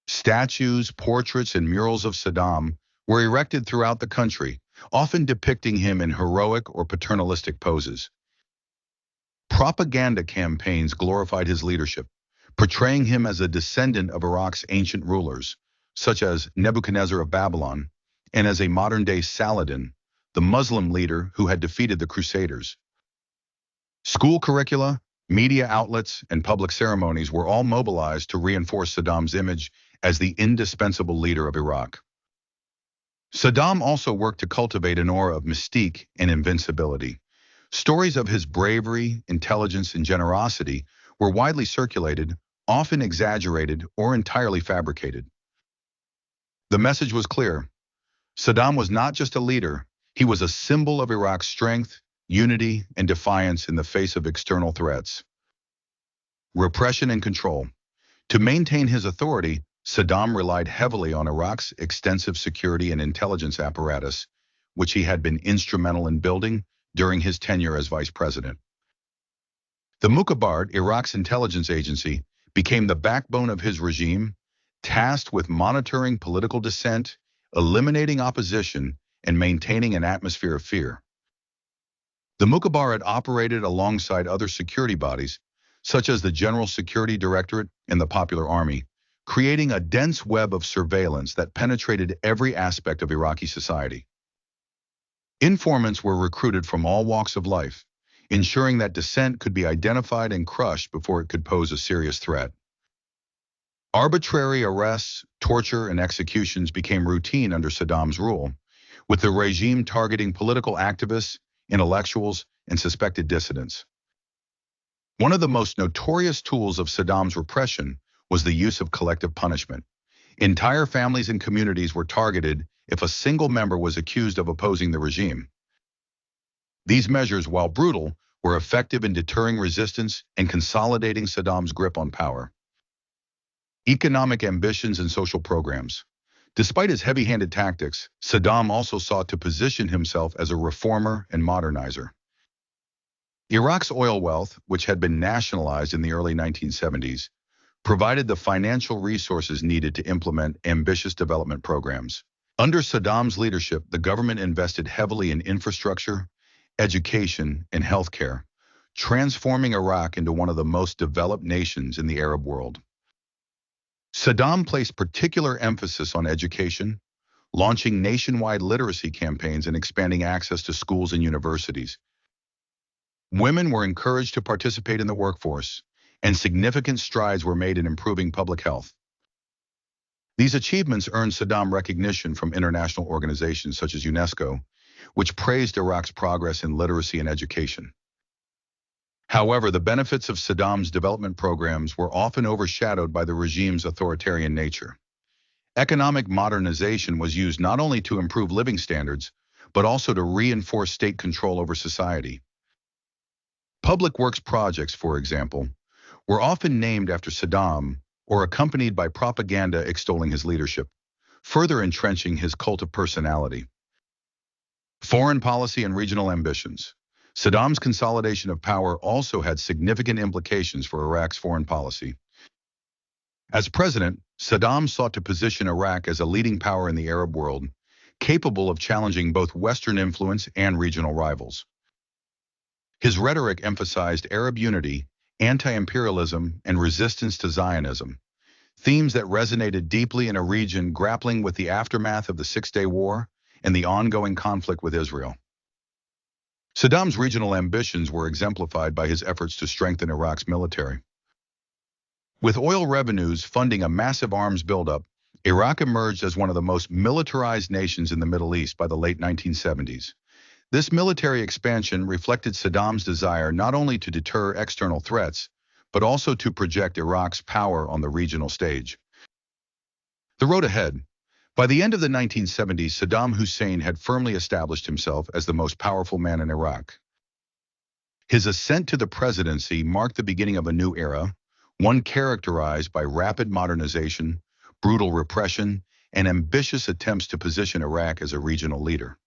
Statues, portraits, and murals of Saddam were erected throughout the country, often depicting him in heroic or paternalistic poses. Propaganda campaigns glorified his leadership, portraying him as a descendant of Iraq's ancient rulers, such as Nebuchadnezzar of Babylon, and as a modern-day Saladin, the Muslim leader who had defeated the Crusaders. School curricula, media outlets, and public ceremonies were all mobilized to reinforce Saddam's image as the indispensable leader of Iraq. Saddam also worked to cultivate an aura of mystique and invincibility. Stories of his bravery, intelligence, and generosity were widely circulated, often exaggerated or entirely fabricated. The message was clear. Saddam was not just a leader, he was a symbol of Iraq's strength, unity, and defiance in the face of external threats. Repression and control. To maintain his authority, Saddam relied heavily on Iraq's extensive security and intelligence apparatus, which he had been instrumental in building during his tenure as vice president. The Mukhabarat, Iraq's intelligence agency, became the backbone of his regime, tasked with monitoring political dissent, eliminating opposition, and maintaining an atmosphere of fear. The Mukhabarat operated alongside other security bodies, such as the General Security Directorate and the Popular Army, creating a dense web of surveillance that penetrated every aspect of Iraqi society. Informants were recruited from all walks of life, ensuring that dissent could be identified and crushed before it could pose a serious threat. Arbitrary arrests, torture, and executions became routine under Saddam's rule, with the regime targeting political activists, intellectuals, and suspected dissidents. One of the most notorious tools of Saddam's repression was the use of collective punishment. Entire families and communities were targeted if a single member was accused of opposing the regime. These measures, while brutal, were effective in deterring resistance and consolidating Saddam's grip on power. Economic ambitions and social programs. Despite his heavy-handed tactics, Saddam also sought to position himself as a reformer and modernizer. Iraq's oil wealth, which had been nationalized in the early 1970s, provided the financial resources needed to implement ambitious development programs. Under Saddam's leadership, the government invested heavily in infrastructure, education, and healthcare, transforming Iraq into one of the most developed nations in the Arab world. Saddam placed particular emphasis on education, launching nationwide literacy campaigns and expanding access to schools and universities. Women were encouraged to participate in the workforce, and significant strides were made in improving public health. These achievements earned Saddam recognition from international organizations such as UNESCO, which praised Iraq's progress in literacy and education. However, the benefits of Saddam's development programs were often overshadowed by the regime's authoritarian nature. Economic modernization was used not only to improve living standards, but also to reinforce state control over society. Public works projects, for example, were often named after Saddam or accompanied by propaganda extolling his leadership, further entrenching his cult of personality. Foreign policy and regional ambitions. Saddam's consolidation of power also had significant implications for Iraq's foreign policy. As president, Saddam sought to position Iraq as a leading power in the Arab world, capable of challenging both Western influence and regional rivals. His rhetoric emphasized Arab unity, anti-imperialism, and resistance to Zionism, themes that resonated deeply in a region grappling with the aftermath of the Six-Day War and the ongoing conflict with Israel. Saddam's regional ambitions were exemplified by his efforts to strengthen Iraq's military. With oil revenues funding a massive arms buildup, Iraq emerged as one of the most militarized nations in the Middle East by the late 1970s. This military expansion reflected Saddam's desire not only to deter external threats, but also to project Iraq's power on the regional stage. The road ahead. By the end of the 1970s, Saddam Hussein had firmly established himself as the most powerful man in Iraq. His ascent to the presidency marked the beginning of a new era, one characterized by rapid modernization, brutal repression, and ambitious attempts to position Iraq as a regional leader.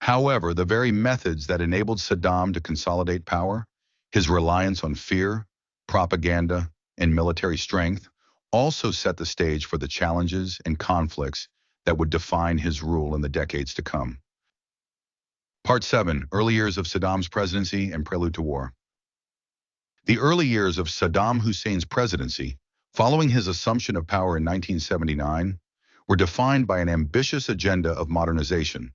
However, the very methods that enabled Saddam to consolidate power, his reliance on fear, propaganda, and military strength, also set the stage for the challenges and conflicts that would define his rule in the decades to come. Part 7. Early years of Saddam's presidency and prelude to war. The early years of Saddam Hussein's presidency, following his assumption of power in 1979, were defined by an ambitious agenda of modernization,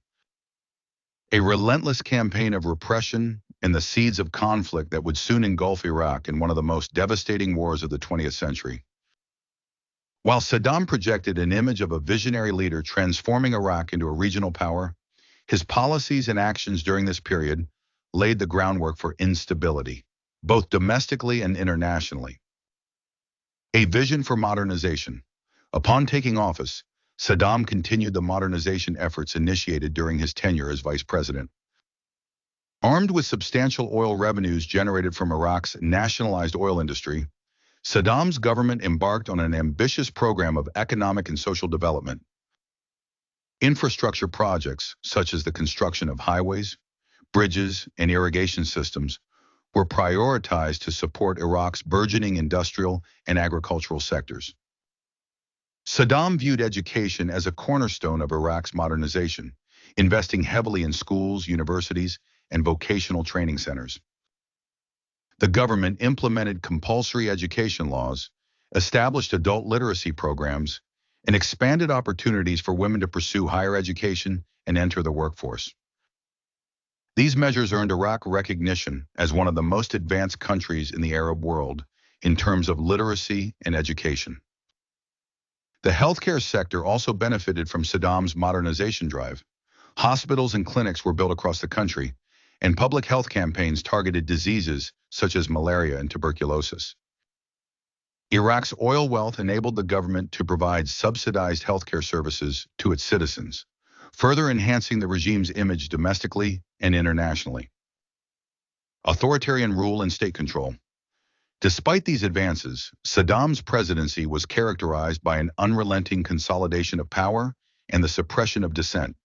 a relentless campaign of repression, and the seeds of conflict that would soon engulf Iraq in one of the most devastating wars of the 20th century. While Saddam projected an image of a visionary leader transforming Iraq into a regional power, his policies and actions during this period laid the groundwork for instability, both domestically and internationally. A vision for modernization. Upon taking office, Saddam continued the modernization efforts initiated during his tenure as vice president. Armed with substantial oil revenues generated from Iraq's nationalized oil industry, Saddam's government embarked on an ambitious program of economic and social development. Infrastructure projects, such as the construction of highways, bridges, and irrigation systems, were prioritized to support Iraq's burgeoning industrial and agricultural sectors. Saddam viewed education as a cornerstone of Iraq's modernization, investing heavily in schools, universities, and vocational training centers. The government implemented compulsory education laws, established adult literacy programs, and expanded opportunities for women to pursue higher education and enter the workforce. These measures earned Iraq recognition as one of the most advanced countries in the Arab world in terms of literacy and education. The healthcare sector also benefited from Saddam's modernization drive. Hospitals and clinics were built across the country, and public health campaigns targeted diseases such as malaria and tuberculosis. Iraq's oil wealth enabled the government to provide subsidized healthcare services to its citizens, further enhancing the regime's image domestically and internationally. Authoritarian rule and state control. Despite these advances, Saddam's presidency was characterized by an unrelenting consolidation of power and the suppression of dissent.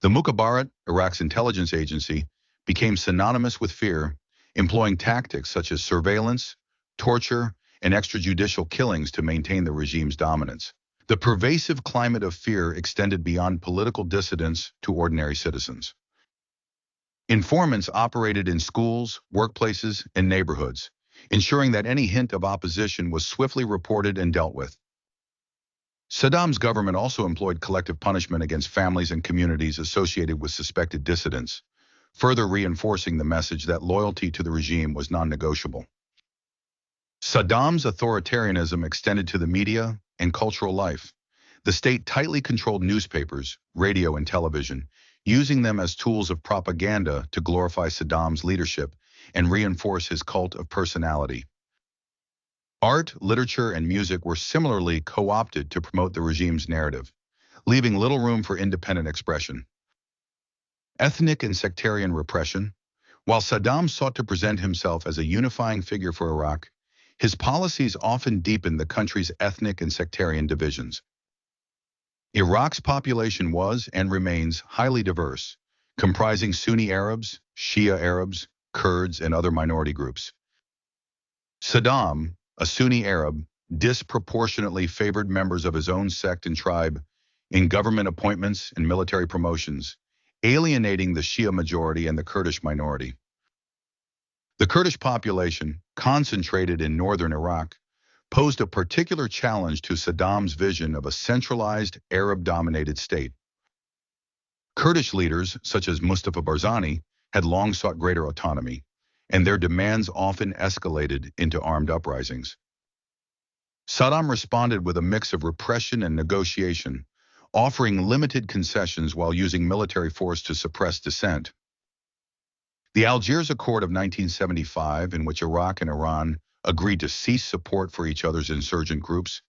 The Mukhabarat, Iraq's intelligence agency, became synonymous with fear, employing tactics such as surveillance, torture, and extrajudicial killings to maintain the regime's dominance. The pervasive climate of fear extended beyond political dissidents to ordinary citizens. Informants operated in schools, workplaces, and neighborhoods, ensuring that any hint of opposition was swiftly reported and dealt with. Saddam's government also employed collective punishment against families and communities associated with suspected dissidents, further reinforcing the message that loyalty to the regime was non-negotiable. Saddam's authoritarianism extended to the media and cultural life. The state tightly controlled newspapers, radio, and television, using them as tools of propaganda to glorify Saddam's leadership and reinforce his cult of personality. Art, literature, and music were similarly co-opted to promote the regime's narrative, leaving little room for independent expression. Ethnic and sectarian repression. While Saddam sought to present himself as a unifying figure for Iraq, his policies often deepened the country's ethnic and sectarian divisions. Iraq's population was and remains highly diverse, comprising Sunni Arabs, Shia Arabs, Kurds, and other minority groups. Saddam, a Sunni Arab, disproportionately favored members of his own sect and tribe in government appointments and military promotions, alienating the Shia majority and the Kurdish minority. The Kurdish population, concentrated in northern Iraq, posed a particular challenge to Saddam's vision of a centralized Arab-dominated state. Kurdish leaders, such as Mustafa Barzani, had long sought greater autonomy, and their demands often escalated into armed uprisings. Saddam responded with a mix of repression and negotiation, offering limited concessions while using military force to suppress dissent. The Algiers Accord of 1975, in which Iraq and Iran agreed to cease support for each other's insurgent groups,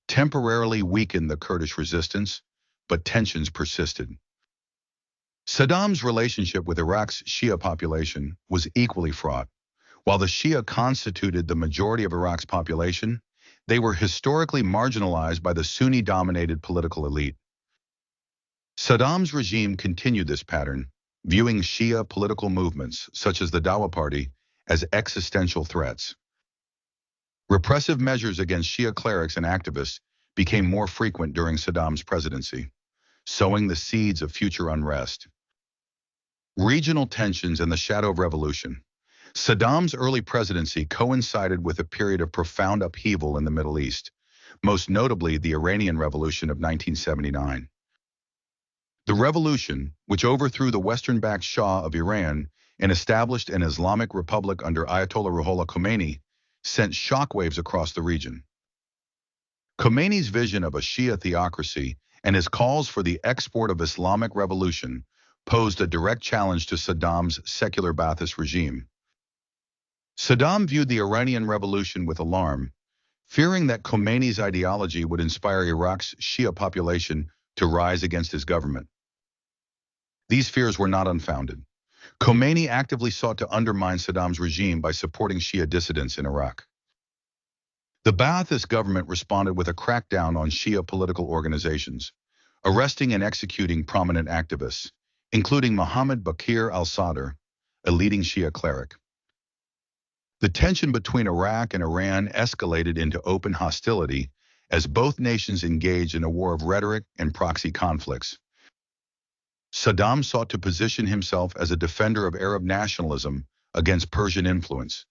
temporarily weakened the Kurdish resistance, but tensions persisted. Saddam's relationship with Iraq's Shia population was equally fraught. While the Shia constituted the majority of Iraq's population, they were historically marginalized by the Sunni-dominated political elite. Saddam's regime continued this pattern, viewing Shia political movements, such as the Dawa Party, as existential threats. Repressive measures against Shia clerics and activists became more frequent during Saddam's presidency, sowing the seeds of future unrest. Regional tensions and the shadow of revolution. Saddam's early presidency coincided with a period of profound upheaval in the Middle East, most notably the Iranian Revolution of 1979. The revolution, which overthrew the Western-backed Shah of Iran and established an Islamic republic under Ayatollah Ruhollah Khomeini, sent shockwaves across the region. Khomeini's vision of a Shia theocracy and his calls for the export of Islamic revolution posed a direct challenge to Saddam's secular Ba'athist regime. Saddam viewed the Iranian Revolution with alarm, fearing that Khomeini's ideology would inspire Iraq's Shia population to rise against his government. These fears were not unfounded. Khomeini actively sought to undermine Saddam's regime by supporting Shia dissidents in Iraq. The Ba'athist government responded with a crackdown on Shia political organizations, arresting and executing prominent activists, including Mohammed Bakir al-Sadr, a leading Shia cleric. The tension between Iraq and Iran escalated into open hostility as both nations engaged in a war of rhetoric and proxy conflicts. Saddam sought to position himself as a defender of Arab nationalism against Persian influence,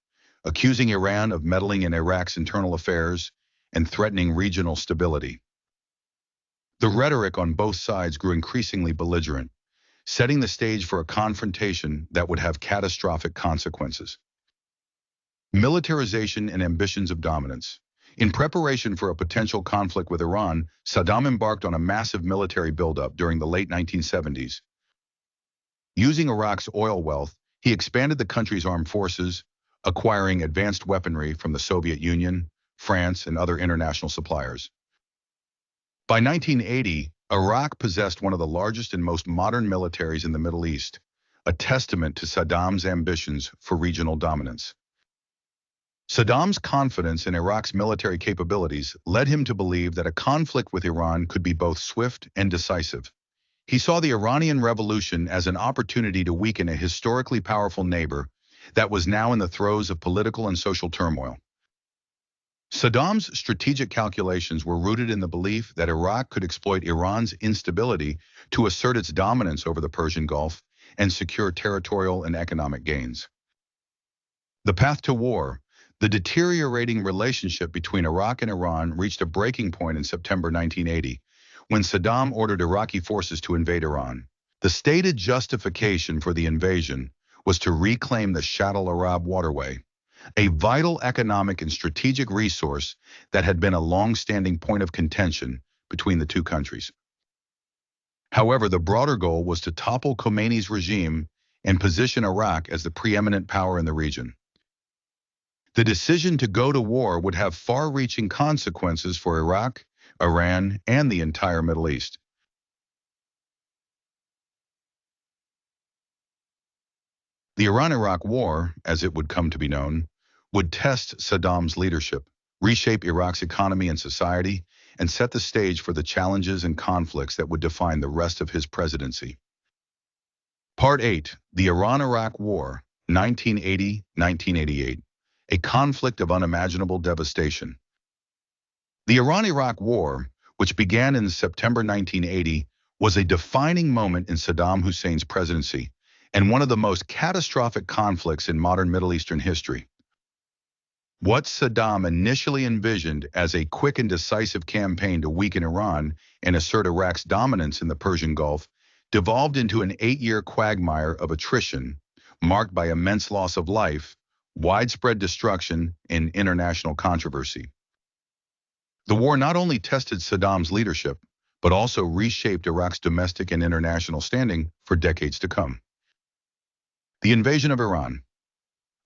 accusing Iran of meddling in Iraq's internal affairs and threatening regional stability. The rhetoric on both sides grew increasingly belligerent, setting the stage for a confrontation that would have catastrophic consequences. Militarization and ambitions of dominance. In preparation for a potential conflict with Iran, Saddam embarked on a massive military buildup during the late 1970s. Using Iraq's oil wealth, he expanded the country's armed forces, acquiring advanced weaponry from the Soviet Union, France, and other international suppliers. By 1980, Iraq possessed one of the largest and most modern militaries in the Middle East, a testament to Saddam's ambitions for regional dominance. Saddam's confidence in Iraq's military capabilities led him to believe that a conflict with Iran could be both swift and decisive. He saw the Iranian Revolution as an opportunity to weaken a historically powerful neighbor that was now in the throes of political and social turmoil. Saddam's strategic calculations were rooted in the belief that Iraq could exploit Iran's instability to assert its dominance over the Persian Gulf and secure territorial and economic gains. The path to war. The deteriorating relationship between Iraq and Iran reached a breaking point in September 1980, when Saddam ordered Iraqi forces to invade Iran. The stated justification for the invasion was to reclaim the Shatt al-Arab waterway, a vital economic and strategic resource that had been a long-standing point of contention between the two countries. However, the broader goal was to topple Khomeini's regime and position Iraq as the preeminent power in the region. The decision to go to war would have far-reaching consequences for Iraq, Iran, and the entire Middle East. The Iran-Iraq War, as it would come to be known, would test Saddam's leadership, reshape Iraq's economy and society, and set the stage for the challenges and conflicts that would define the rest of his presidency. Part 8. The Iran-Iraq War, 1980-1988. A conflict of unimaginable devastation. The Iran-Iraq War, which began in September 1980, was a defining moment in Saddam Hussein's presidency and one of the most catastrophic conflicts in modern Middle Eastern history. What Saddam initially envisioned as a quick and decisive campaign to weaken Iran and assert Iraq's dominance in the Persian Gulf devolved into an 8-year quagmire of attrition marked by immense loss of life, widespread destruction, and international controversy. The war not only tested Saddam's leadership, but also reshaped Iraq's domestic and international standing for decades to come. The invasion of Iran.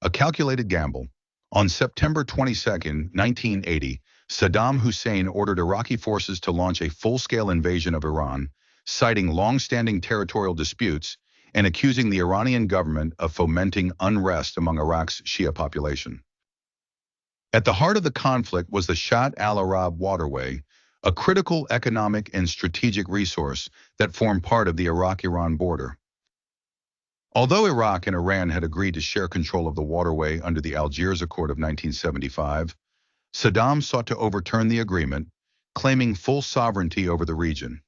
A calculated gamble. On September 22, 1980, Saddam Hussein ordered Iraqi forces to launch a full-scale invasion of Iran, citing long-standing territorial disputes and accusing the Iranian government of fomenting unrest among Iraq's Shia population. At the heart of the conflict was the Shatt al-Arab waterway, a critical economic and strategic resource that formed part of the Iraq-Iran border. Although Iraq and Iran had agreed to share control of the waterway under the Algiers Accord of 1975, Saddam sought to overturn the agreement, claiming full sovereignty over the region.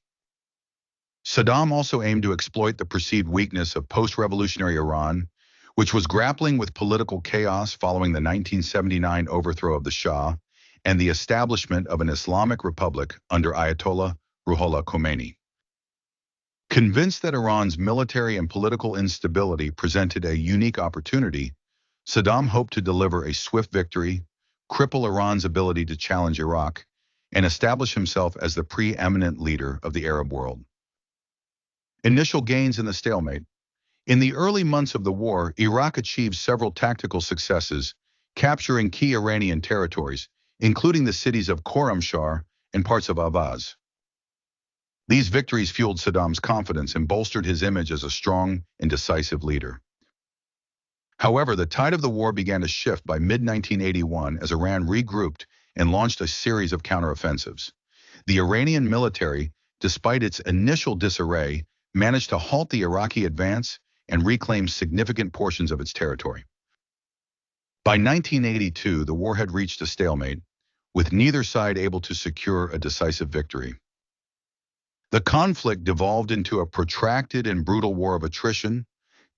Saddam also aimed to exploit the perceived weakness of post-revolutionary Iran, which was grappling with political chaos following the 1979 overthrow of the Shah and the establishment of an Islamic republic under Ayatollah Ruhollah Khomeini. Convinced that Iran's military and political instability presented a unique opportunity, Saddam hoped to deliver a swift victory, cripple Iran's ability to challenge Iraq, and establish himself as the preeminent leader of the Arab world. Initial gains in the stalemate. In the early months of the war, Iraq achieved several tactical successes, capturing key Iranian territories, including the cities of Khorramshahr and parts of Ahvaz. These victories fueled Saddam's confidence and bolstered his image as a strong and decisive leader. However, the tide of the war began to shift by mid-1981 as Iran regrouped and launched a series of counteroffensives. The Iranian military, despite its initial disarray, managed to halt the Iraqi advance and reclaim significant portions of its territory. By 1982, the war had reached a stalemate, with neither side able to secure a decisive victory. The conflict devolved into a protracted and brutal war of attrition,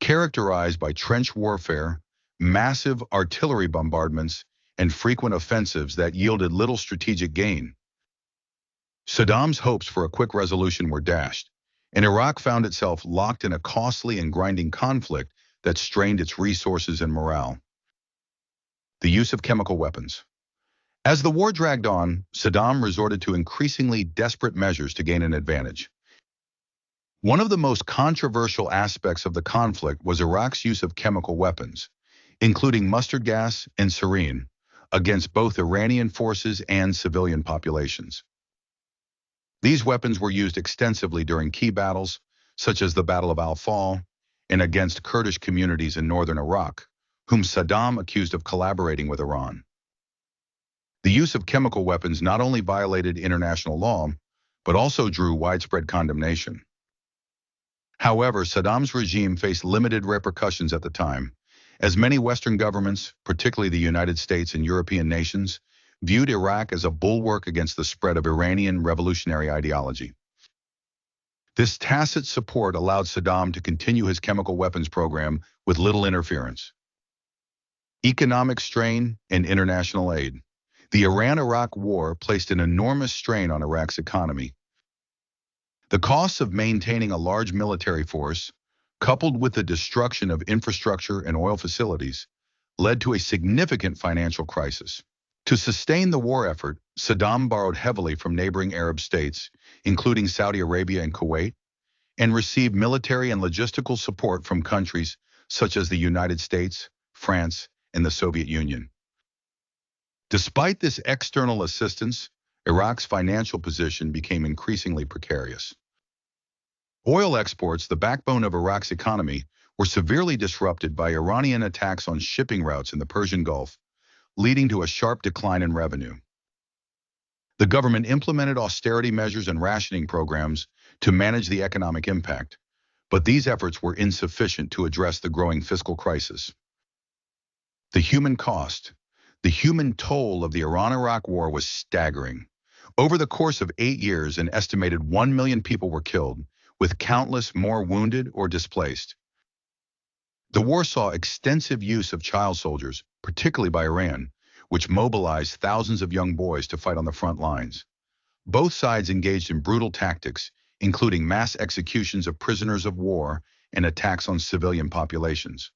characterized by trench warfare, massive artillery bombardments, and frequent offensives that yielded little strategic gain. Saddam's hopes for a quick resolution were dashed, and Iraq found itself locked in a costly and grinding conflict that strained its resources and morale. The use of chemical weapons. As the war dragged on, Saddam resorted to increasingly desperate measures to gain an advantage. One of the most controversial aspects of the conflict was Iraq's use of chemical weapons, including mustard gas and sarin, against both Iranian forces and civilian populations. These weapons were used extensively during key battles, such as the Battle of Al-Fal, and against Kurdish communities in northern Iraq, whom Saddam accused of collaborating with Iran. The use of chemical weapons not only violated international law, but also drew widespread condemnation. However, Saddam's regime faced limited repercussions at the time, as many Western governments, particularly the United States and European nations, viewed Iraq as a bulwark against the spread of Iranian revolutionary ideology. This tacit support allowed Saddam to continue his chemical weapons program with little interference. Economic strain and international aid. The Iran-Iraq war placed an enormous strain on Iraq's economy. The costs of maintaining a large military force, coupled with the destruction of infrastructure and oil facilities, led to a significant financial crisis. To sustain the war effort, Saddam borrowed heavily from neighboring Arab states, including Saudi Arabia and Kuwait, and received military and logistical support from countries such as the United States, France, and the Soviet Union. Despite this external assistance, Iraq's financial position became increasingly precarious. Oil exports, the backbone of Iraq's economy, were severely disrupted by Iranian attacks on shipping routes in the Persian Gulf, leading to a sharp decline in revenue. The government implemented austerity measures and rationing programs to manage the economic impact, but these efforts were insufficient to address the growing fiscal crisis. The human cost. The human toll of the Iran-Iraq war was staggering. Over the course of 8 years, an estimated 1 million people were killed, with countless more wounded or displaced. The war saw extensive use of child soldiers, particularly by Iran, which mobilized thousands of young boys to fight on the front lines. Both sides engaged in brutal tactics, including mass executions of prisoners of war and attacks on civilian populations.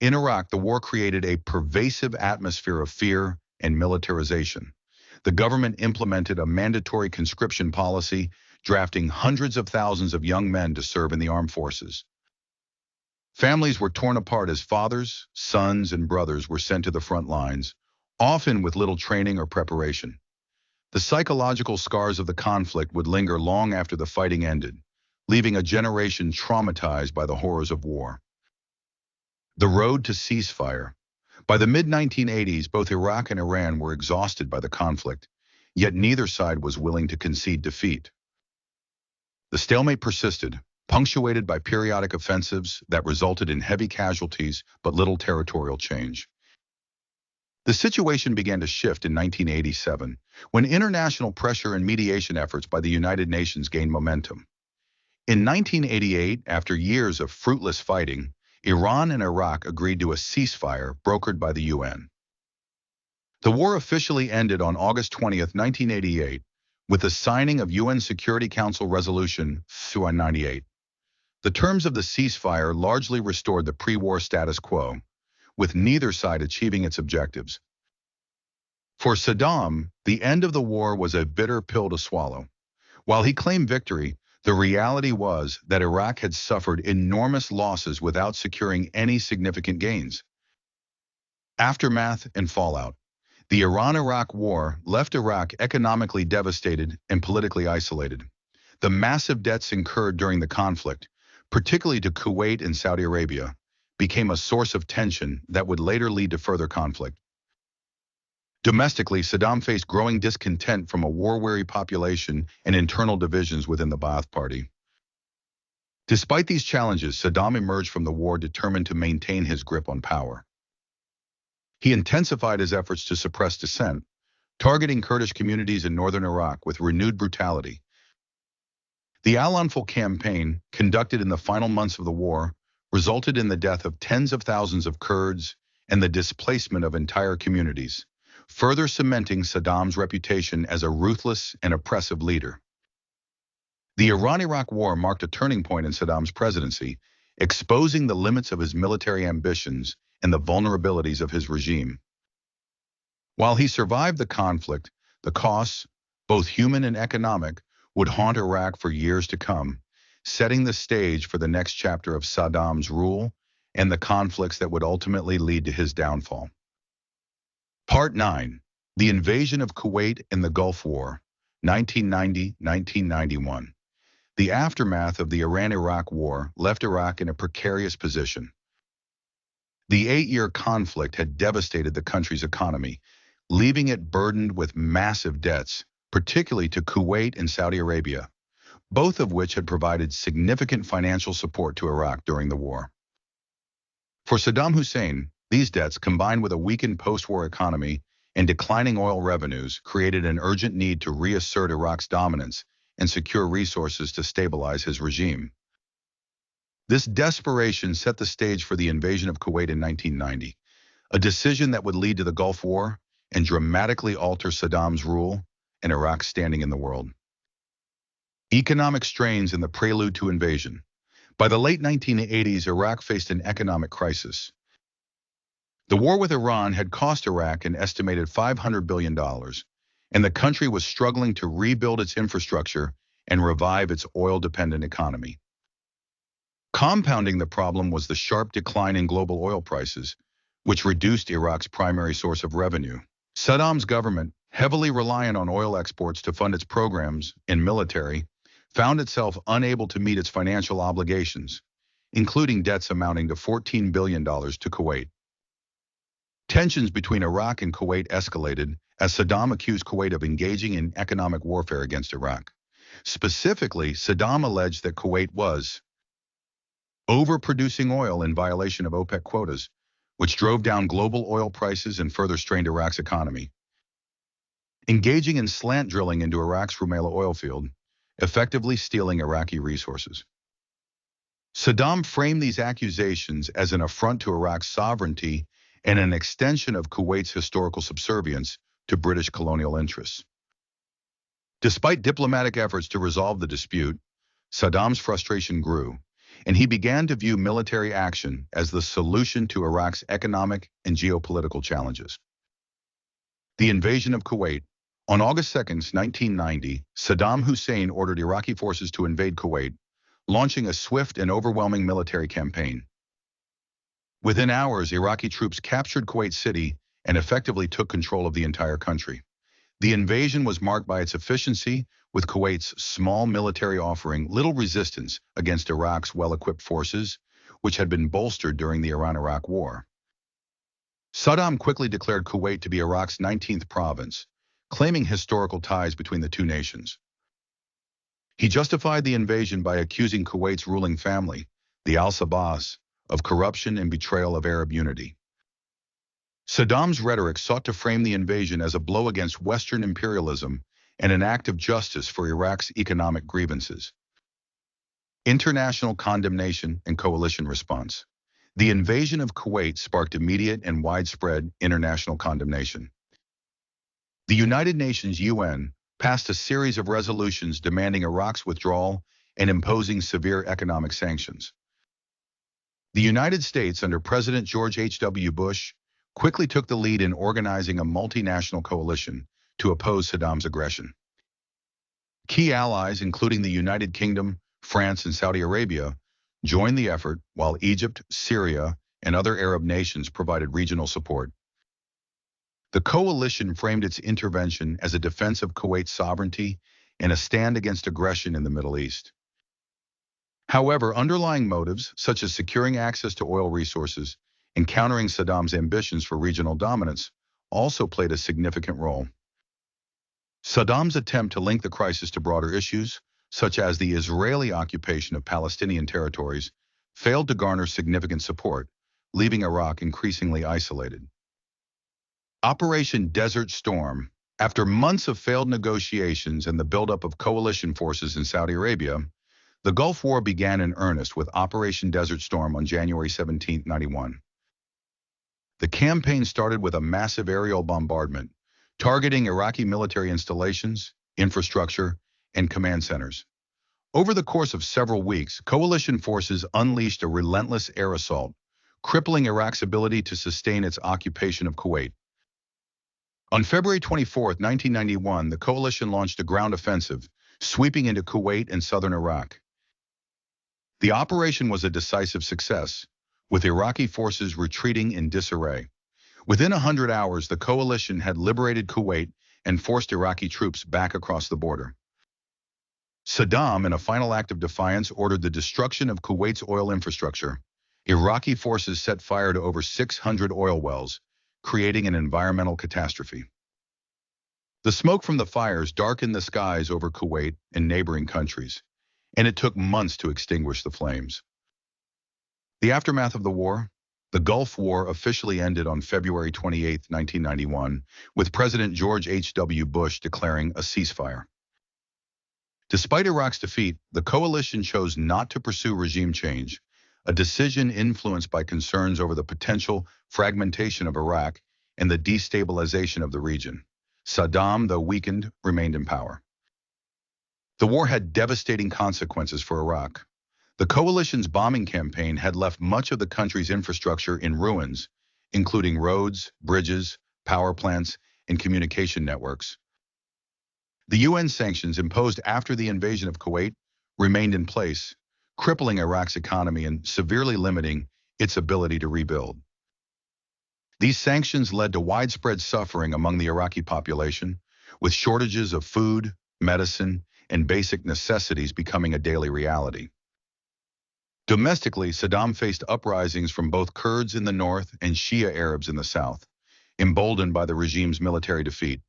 In Iraq, the war created a pervasive atmosphere of fear and militarization. The government implemented a mandatory conscription policy, drafting hundreds of thousands of young men to serve in the armed forces. Families were torn apart as fathers, sons, and brothers were sent to the front lines, often with little training or preparation. The psychological scars of the conflict would linger long after the fighting ended, leaving a generation traumatized by the horrors of war. The road to ceasefire. By the mid-1980s, both Iraq and Iran were exhausted by the conflict, yet neither side was willing to concede defeat. The stalemate persisted, punctuated by periodic offensives that resulted in heavy casualties but little territorial change. The situation began to shift in 1987, when international pressure and mediation efforts by the United Nations gained momentum. In 1988, after years of fruitless fighting, Iran and Iraq agreed to a ceasefire brokered by the UN. The war officially ended on August 20, 1988, with the signing of UN Security Council Resolution 298. The terms of the ceasefire largely restored the pre-war status quo, with neither side achieving its objectives. For Saddam, the end of the war was a bitter pill to swallow. While he claimed victory, the reality was that Iraq had suffered enormous losses without securing any significant gains. Aftermath and fallout. The Iran-Iraq War left Iraq economically devastated and politically isolated. The massive debts incurred during the conflict, particularly to Kuwait and Saudi Arabia, became a source of tension that would later lead to further conflict. Domestically, Saddam faced growing discontent from a war-weary population and internal divisions within the Ba'ath Party. Despite these challenges, Saddam emerged from the war determined to maintain his grip on power. He intensified his efforts to suppress dissent, targeting Kurdish communities in northern Iraq with renewed brutality. The Al-Anfal campaign, conducted in the final months of the war, resulted in the death of tens of thousands of Kurds and the displacement of entire communities, further cementing Saddam's reputation as a ruthless and oppressive leader. The Iran-Iraq War marked a turning point in Saddam's presidency, exposing the limits of his military ambitions and the vulnerabilities of his regime. While he survived the conflict, the costs, both human and economic, would haunt Iraq for years to come, setting the stage for the next chapter of Saddam's rule and the conflicts that would ultimately lead to his downfall. Part 9. The Invasion of Kuwait and the Gulf War, 1990-1991. The aftermath of the Iran-Iraq War left Iraq in a precarious position. The 8-year conflict had devastated the country's economy, leaving it burdened with massive debts, particularly to Kuwait and Saudi Arabia, both of which had provided significant financial support to Iraq during the war. For Saddam Hussein, these debts, combined with a weakened post-war economy and declining oil revenues, created an urgent need to reassert Iraq's dominance and secure resources to stabilize his regime. This desperation set the stage for the invasion of Kuwait in 1990, a decision that would lead to the Gulf War and dramatically alter Saddam's rule and Iraq's standing in the world. Economic strains in the prelude to invasion. By the late 1980s, Iraq faced an economic crisis. The war with Iran had cost Iraq an estimated $500 billion, and the country was struggling to rebuild its infrastructure and revive its oil-dependent economy. Compounding the problem was the sharp decline in global oil prices, which reduced Iraq's primary source of revenue. Saddam's government, heavily reliant on oil exports to fund its programs and military, found itself unable to meet its financial obligations, including debts amounting to $14 billion to Kuwait. Tensions between Iraq and Kuwait escalated as Saddam accused Kuwait of engaging in economic warfare against Iraq. Specifically, Saddam alleged that Kuwait was overproducing oil in violation of OPEC quotas, which drove down global oil prices and further strained Iraq's economy. Engaging in slant drilling into Iraq's Rumaila oil field, effectively stealing Iraqi resources. Saddam framed these accusations as an affront to Iraq's sovereignty and an extension of Kuwait's historical subservience to British colonial interests. Despite diplomatic efforts to resolve the dispute, Saddam's frustration grew, and he began to view military action as the solution to Iraq's economic and geopolitical challenges. The invasion of Kuwait. On August 2, 1990, Saddam Hussein ordered Iraqi forces to invade Kuwait, launching a swift and overwhelming military campaign. Within hours, Iraqi troops captured Kuwait City and effectively took control of the entire country. The invasion was marked by its efficiency, with Kuwait's small military offering little resistance against Iraq's well-equipped forces, which had been bolstered during the Iran-Iraq War. Saddam quickly declared Kuwait to be Iraq's 19th province, claiming historical ties between the two nations. He justified the invasion by accusing Kuwait's ruling family, the Al-Sabahs, of corruption and betrayal of Arab unity. Saddam's rhetoric sought to frame the invasion as a blow against Western imperialism and an act of justice for Iraq's economic grievances. International condemnation and coalition response. The invasion of Kuwait sparked immediate and widespread international condemnation. The United Nations (UN) passed a series of resolutions demanding Iraq's withdrawal and imposing severe economic sanctions. The United States, under President George H.W. Bush, quickly took the lead in organizing a multinational coalition to oppose Saddam's aggression. Key allies, including the United Kingdom, France, and Saudi Arabia, joined the effort, while Egypt, Syria, and other Arab nations provided regional support. The coalition framed its intervention as a defense of Kuwait's sovereignty and a stand against aggression in the Middle East. However, underlying motives, such as securing access to oil resources and countering Saddam's ambitions for regional dominance, also played a significant role. Saddam's attempt to link the crisis to broader issues, such as the Israeli occupation of Palestinian territories, failed to garner significant support, leaving Iraq increasingly isolated. Operation Desert Storm. After months of failed negotiations and the buildup of coalition forces in Saudi Arabia, the Gulf War began in earnest with Operation Desert Storm on January 17, 1991. The campaign started with a massive aerial bombardment, targeting Iraqi military installations, infrastructure, and command centers. Over the course of several weeks, coalition forces unleashed a relentless air assault, crippling Iraq's ability to sustain its occupation of Kuwait. On February 24, 1991, the coalition launched a ground offensive, sweeping into Kuwait and southern Iraq. The operation was a decisive success, with Iraqi forces retreating in disarray. Within 100 hours, the coalition had liberated Kuwait and forced Iraqi troops back across the border. Saddam, in a final act of defiance, ordered the destruction of Kuwait's oil infrastructure. Iraqi forces set fire to over 600 oil wells, creating an environmental catastrophe. The smoke from the fires darkened the skies over Kuwait and neighboring countries, and it took months to extinguish the flames. The aftermath of the war. The Gulf War officially ended on February 28, 1991, with President George H.W. Bush declaring a ceasefire. Despite Iraq's defeat, the coalition chose not to pursue regime change, a decision influenced by concerns over the potential fragmentation of Iraq and the destabilization of the region. Saddam, though weakened, remained in power. The war had devastating consequences for Iraq. The coalition's bombing campaign had left much of the country's infrastructure in ruins, including roads, bridges, power plants, and communication networks. The UN sanctions imposed after the invasion of Kuwait remained in place, crippling Iraq's economy and severely limiting its ability to rebuild. These sanctions led to widespread suffering among the Iraqi population, with shortages of food, medicine, and basic necessities becoming a daily reality. Domestically, Saddam faced uprisings from both Kurds in the north and Shia Arabs in the south, emboldened by the regime's military defeat.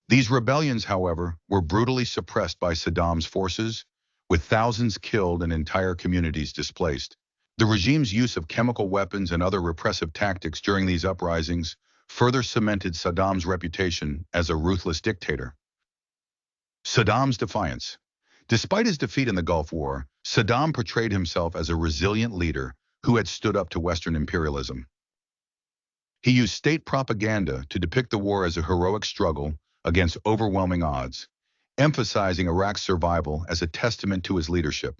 These rebellions, however, were brutally suppressed by Saddam's forces, with thousands killed and entire communities displaced. The regime's use of chemical weapons and other repressive tactics during these uprisings further cemented Saddam's reputation as a ruthless dictator. Saddam's defiance. Despite his defeat in the Gulf War, Saddam portrayed himself as a resilient leader who had stood up to Western imperialism. He used state propaganda to depict the war as a heroic struggle against overwhelming odds, emphasizing Iraq's survival as a testament to his leadership.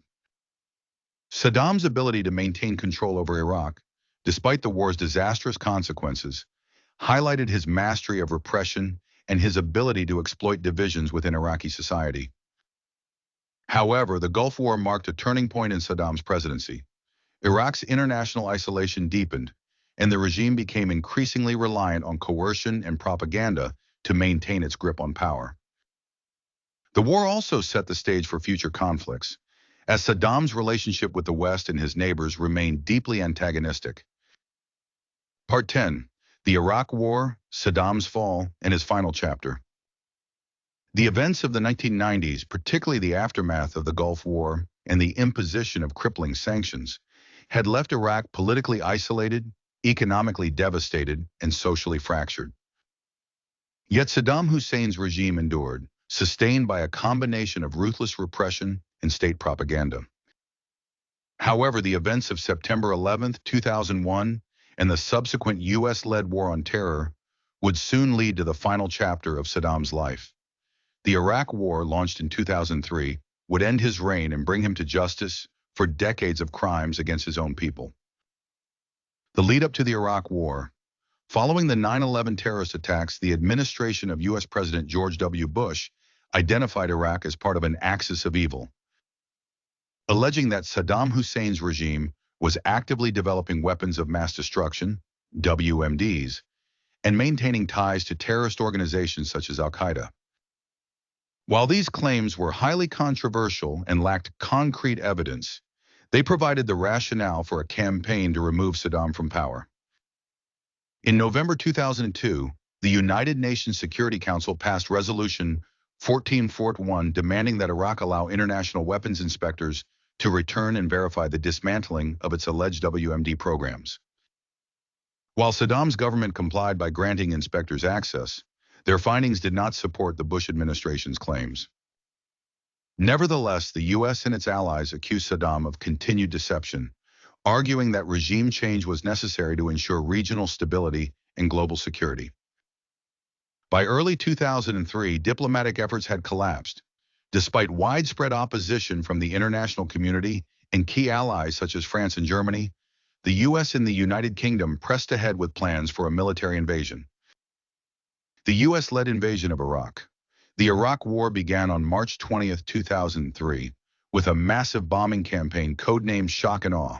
Saddam's ability to maintain control over Iraq, despite the war's disastrous consequences, highlighted his mastery of repression and his ability to exploit divisions within Iraqi society. However, the Gulf War marked a turning point in Saddam's presidency. Iraq's international isolation deepened, and the regime became increasingly reliant on coercion and propaganda to maintain its grip on power. The war also set the stage for future conflicts, as Saddam's relationship with the West and his neighbors remained deeply antagonistic. Part 10. The Iraq War, Saddam's Fall, and his final chapter. The events of the 1990s, particularly the aftermath of the Gulf War and the imposition of crippling sanctions, had left Iraq politically isolated economically devastated, and socially fractured. Yet Saddam Hussein's regime endured, sustained by a combination of ruthless repression and state propaganda. However, the events of September 11, 2001, and the subsequent U.S.-led war on terror would soon lead to the final chapter of Saddam's life. The Iraq War, launched in 2003, would end his reign and bring him to justice for decades of crimes against his own people. The lead-up to the Iraq War. Following the 9/11 terrorist attacks, the administration of U.S. President George W. Bush identified Iraq as part of an axis of evil, alleging that Saddam Hussein's regime was actively developing weapons of mass destruction, WMDs, and maintaining ties to terrorist organizations such as Al-Qaeda. While these claims were highly controversial and lacked concrete evidence, they provided the rationale for a campaign to remove Saddam from power. In November 2002, the United Nations Security Council passed Resolution 1441 demanding that Iraq allow international weapons inspectors to return and verify the dismantling of its alleged WMD programs. While Saddam's government complied by granting inspectors access, their findings did not support the Bush administration's claims. Nevertheless, the U.S. and its allies accused Saddam of continued deception, arguing that regime change was necessary to ensure regional stability and global security. By early 2003, diplomatic efforts had collapsed. Despite widespread opposition from the international community and key allies such as France and Germany, the U.S. and the United Kingdom pressed ahead with plans for a military invasion. The U.S.-led invasion of Iraq. The Iraq War began on March 20, 2003, with a massive bombing campaign codenamed Shock and Awe.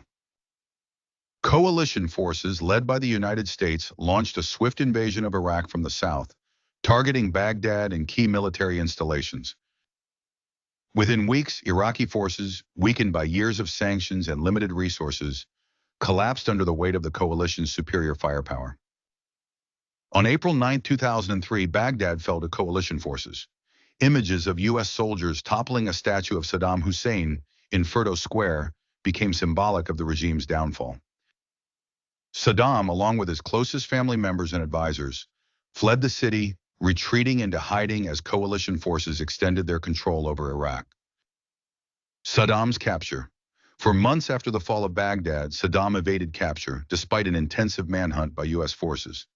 Coalition forces led by the United States launched a swift invasion of Iraq from the south, targeting Baghdad and key military installations. Within weeks, Iraqi forces, weakened by years of sanctions and limited resources, collapsed under the weight of the coalition's superior firepower. On April 9, 2003, Baghdad fell to coalition forces. Images of U.S. soldiers toppling a statue of Saddam Hussein in Firdos Square became symbolic of the regime's downfall. Saddam, along with his closest family members and advisors, fled the city, retreating into hiding as coalition forces extended their control over Iraq. Saddam's capture. For months after the fall of Baghdad, Saddam evaded capture, despite an intensive manhunt by U.S. forces.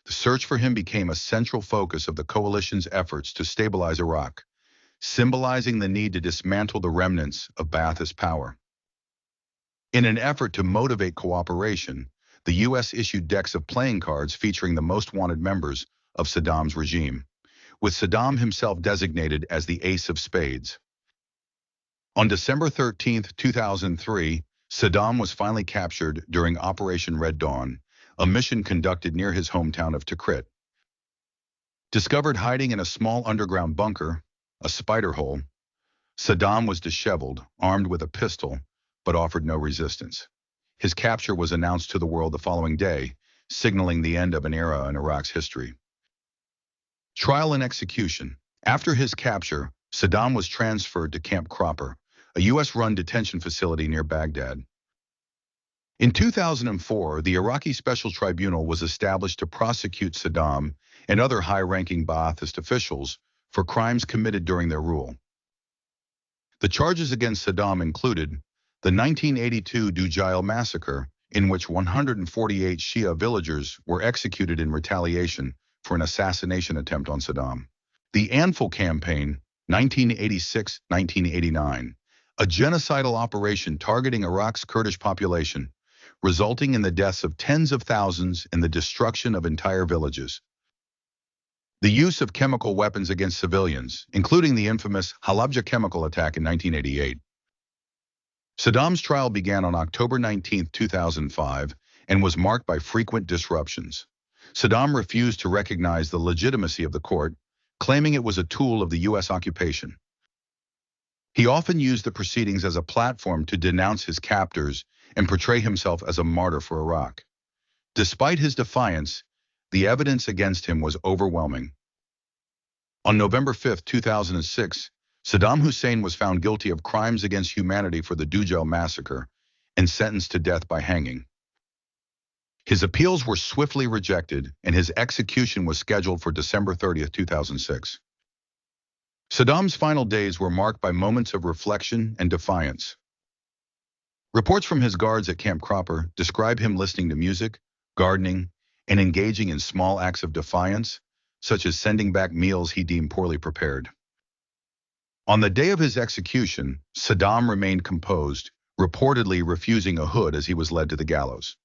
The search for him became a central focus of the coalition's efforts to stabilize Iraq, symbolizing the need to dismantle the remnants of Ba'athist power. In an effort to motivate cooperation, the U.S. issued decks of playing cards featuring the most wanted members of Saddam's regime, with Saddam himself designated as the Ace of Spades. On December 13, 2003, Saddam was finally captured during Operation Red Dawn, a mission conducted near his hometown of Tikrit. Discovered hiding in a small underground bunker, a spider hole, Saddam was disheveled, armed with a pistol, but offered no resistance. His capture was announced to the world the following day, signaling the end of an era in Iraq's history. Trial and execution. After his capture, Saddam was transferred to Camp Cropper, a U.S.-run detention facility near Baghdad. In 2004, the Iraqi Special Tribunal was established to prosecute Saddam and other high-ranking Ba'athist officials for crimes committed during their rule. The charges against Saddam included the 1982 Dujail massacre, in which 148 Shia villagers were executed in retaliation for an assassination attempt on Saddam. The Anfal Campaign, 1986-1989, a genocidal operation targeting Iraq's Kurdish population, resulting in the deaths of tens of thousands and the destruction of entire villages. The use of chemical weapons against civilians, including the infamous Al-Awja chemical attack in 1988. Saddam's trial began on October 19, 2005, and was marked by frequent disruptions. Saddam refused to recognize the legitimacy of the court, claiming it was a tool of the U.S. occupation. He often used the proceedings as a platform to denounce his captors and portray himself as a martyr for Iraq. Despite his defiance, the evidence against him was overwhelming. On November 5, 2006, Saddam Hussein was found guilty of crimes against humanity for the Dujail massacre and sentenced to death by hanging. His appeals were swiftly rejected, and his execution was scheduled for December 30th, 2006. Saddam's final days were marked by moments of reflection and defiance. Reports from his guards at Camp Cropper describe him listening to music, gardening, and engaging in small acts of defiance, such as sending back meals he deemed poorly prepared. On the day of his execution, Saddam remained composed, reportedly refusing a hood as he was led to the gallows.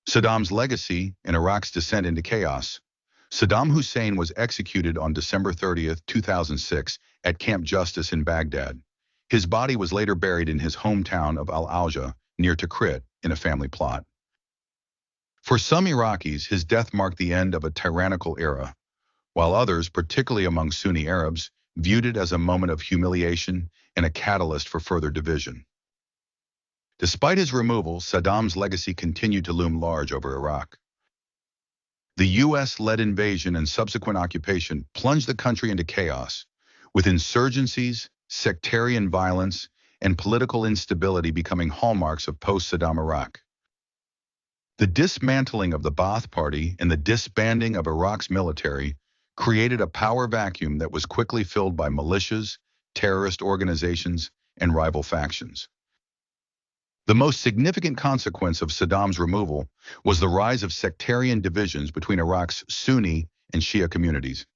Saddam's legacy in Iraq's descent into chaos. Saddam Hussein was executed on December 30th, 2006 at Camp Justice in Baghdad. His body was later buried in his hometown of Al-Awja, near Tikrit, in a family plot. For some Iraqis, his death marked the end of a tyrannical era, while others, particularly among Sunni Arabs, viewed it as a moment of humiliation and a catalyst for further division. Despite his removal, Saddam's legacy continued to loom large over Iraq. The US-led invasion and subsequent occupation plunged the country into chaos, with insurgencies, sectarian violence, and political instability becoming hallmarks of post-Saddam Iraq. The dismantling of the Ba'ath Party and the disbanding of Iraq's military created a power vacuum that was quickly filled by militias, terrorist organizations, and rival factions. The most significant consequence of Saddam's removal was the rise of sectarian divisions between Iraq's Sunni and Shia communities.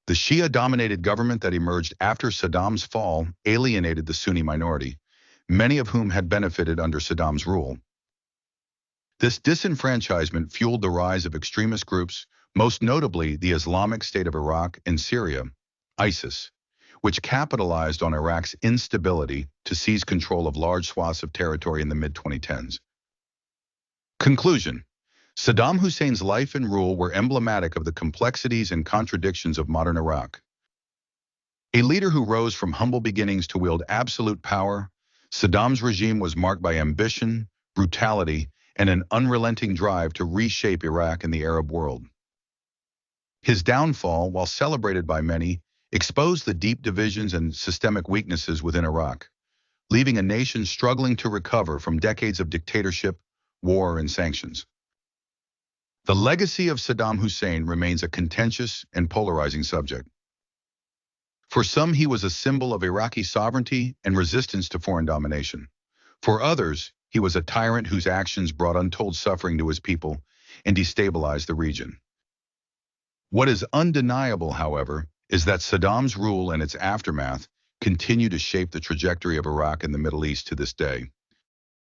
The Shia-dominated government that emerged after Saddam's fall alienated the Sunni minority, many of whom had benefited under Saddam's rule. This disenfranchisement fueled the rise of extremist groups, most notably the Islamic State of Iraq and Syria, ISIS, which capitalized on Iraq's instability to seize control of large swaths of territory in the mid-2010s. Conclusion: Saddam Hussein's life and rule were emblematic of the complexities and contradictions of modern Iraq. A leader who rose from humble beginnings to wield absolute power, Saddam's regime was marked by ambition, brutality, and an unrelenting drive to reshape Iraq and the Arab world. His downfall, while celebrated by many, exposed the deep divisions and systemic weaknesses within Iraq, leaving a nation struggling to recover from decades of dictatorship, war, and sanctions. The legacy of Saddam Hussein remains a contentious and polarizing subject. For some, he was a symbol of Iraqi sovereignty and resistance to foreign domination. For others, he was a tyrant whose actions brought untold suffering to his people and destabilized the region. What is undeniable, however, is that Saddam's rule and its aftermath continue to shape the trajectory of Iraq and the Middle East to this day.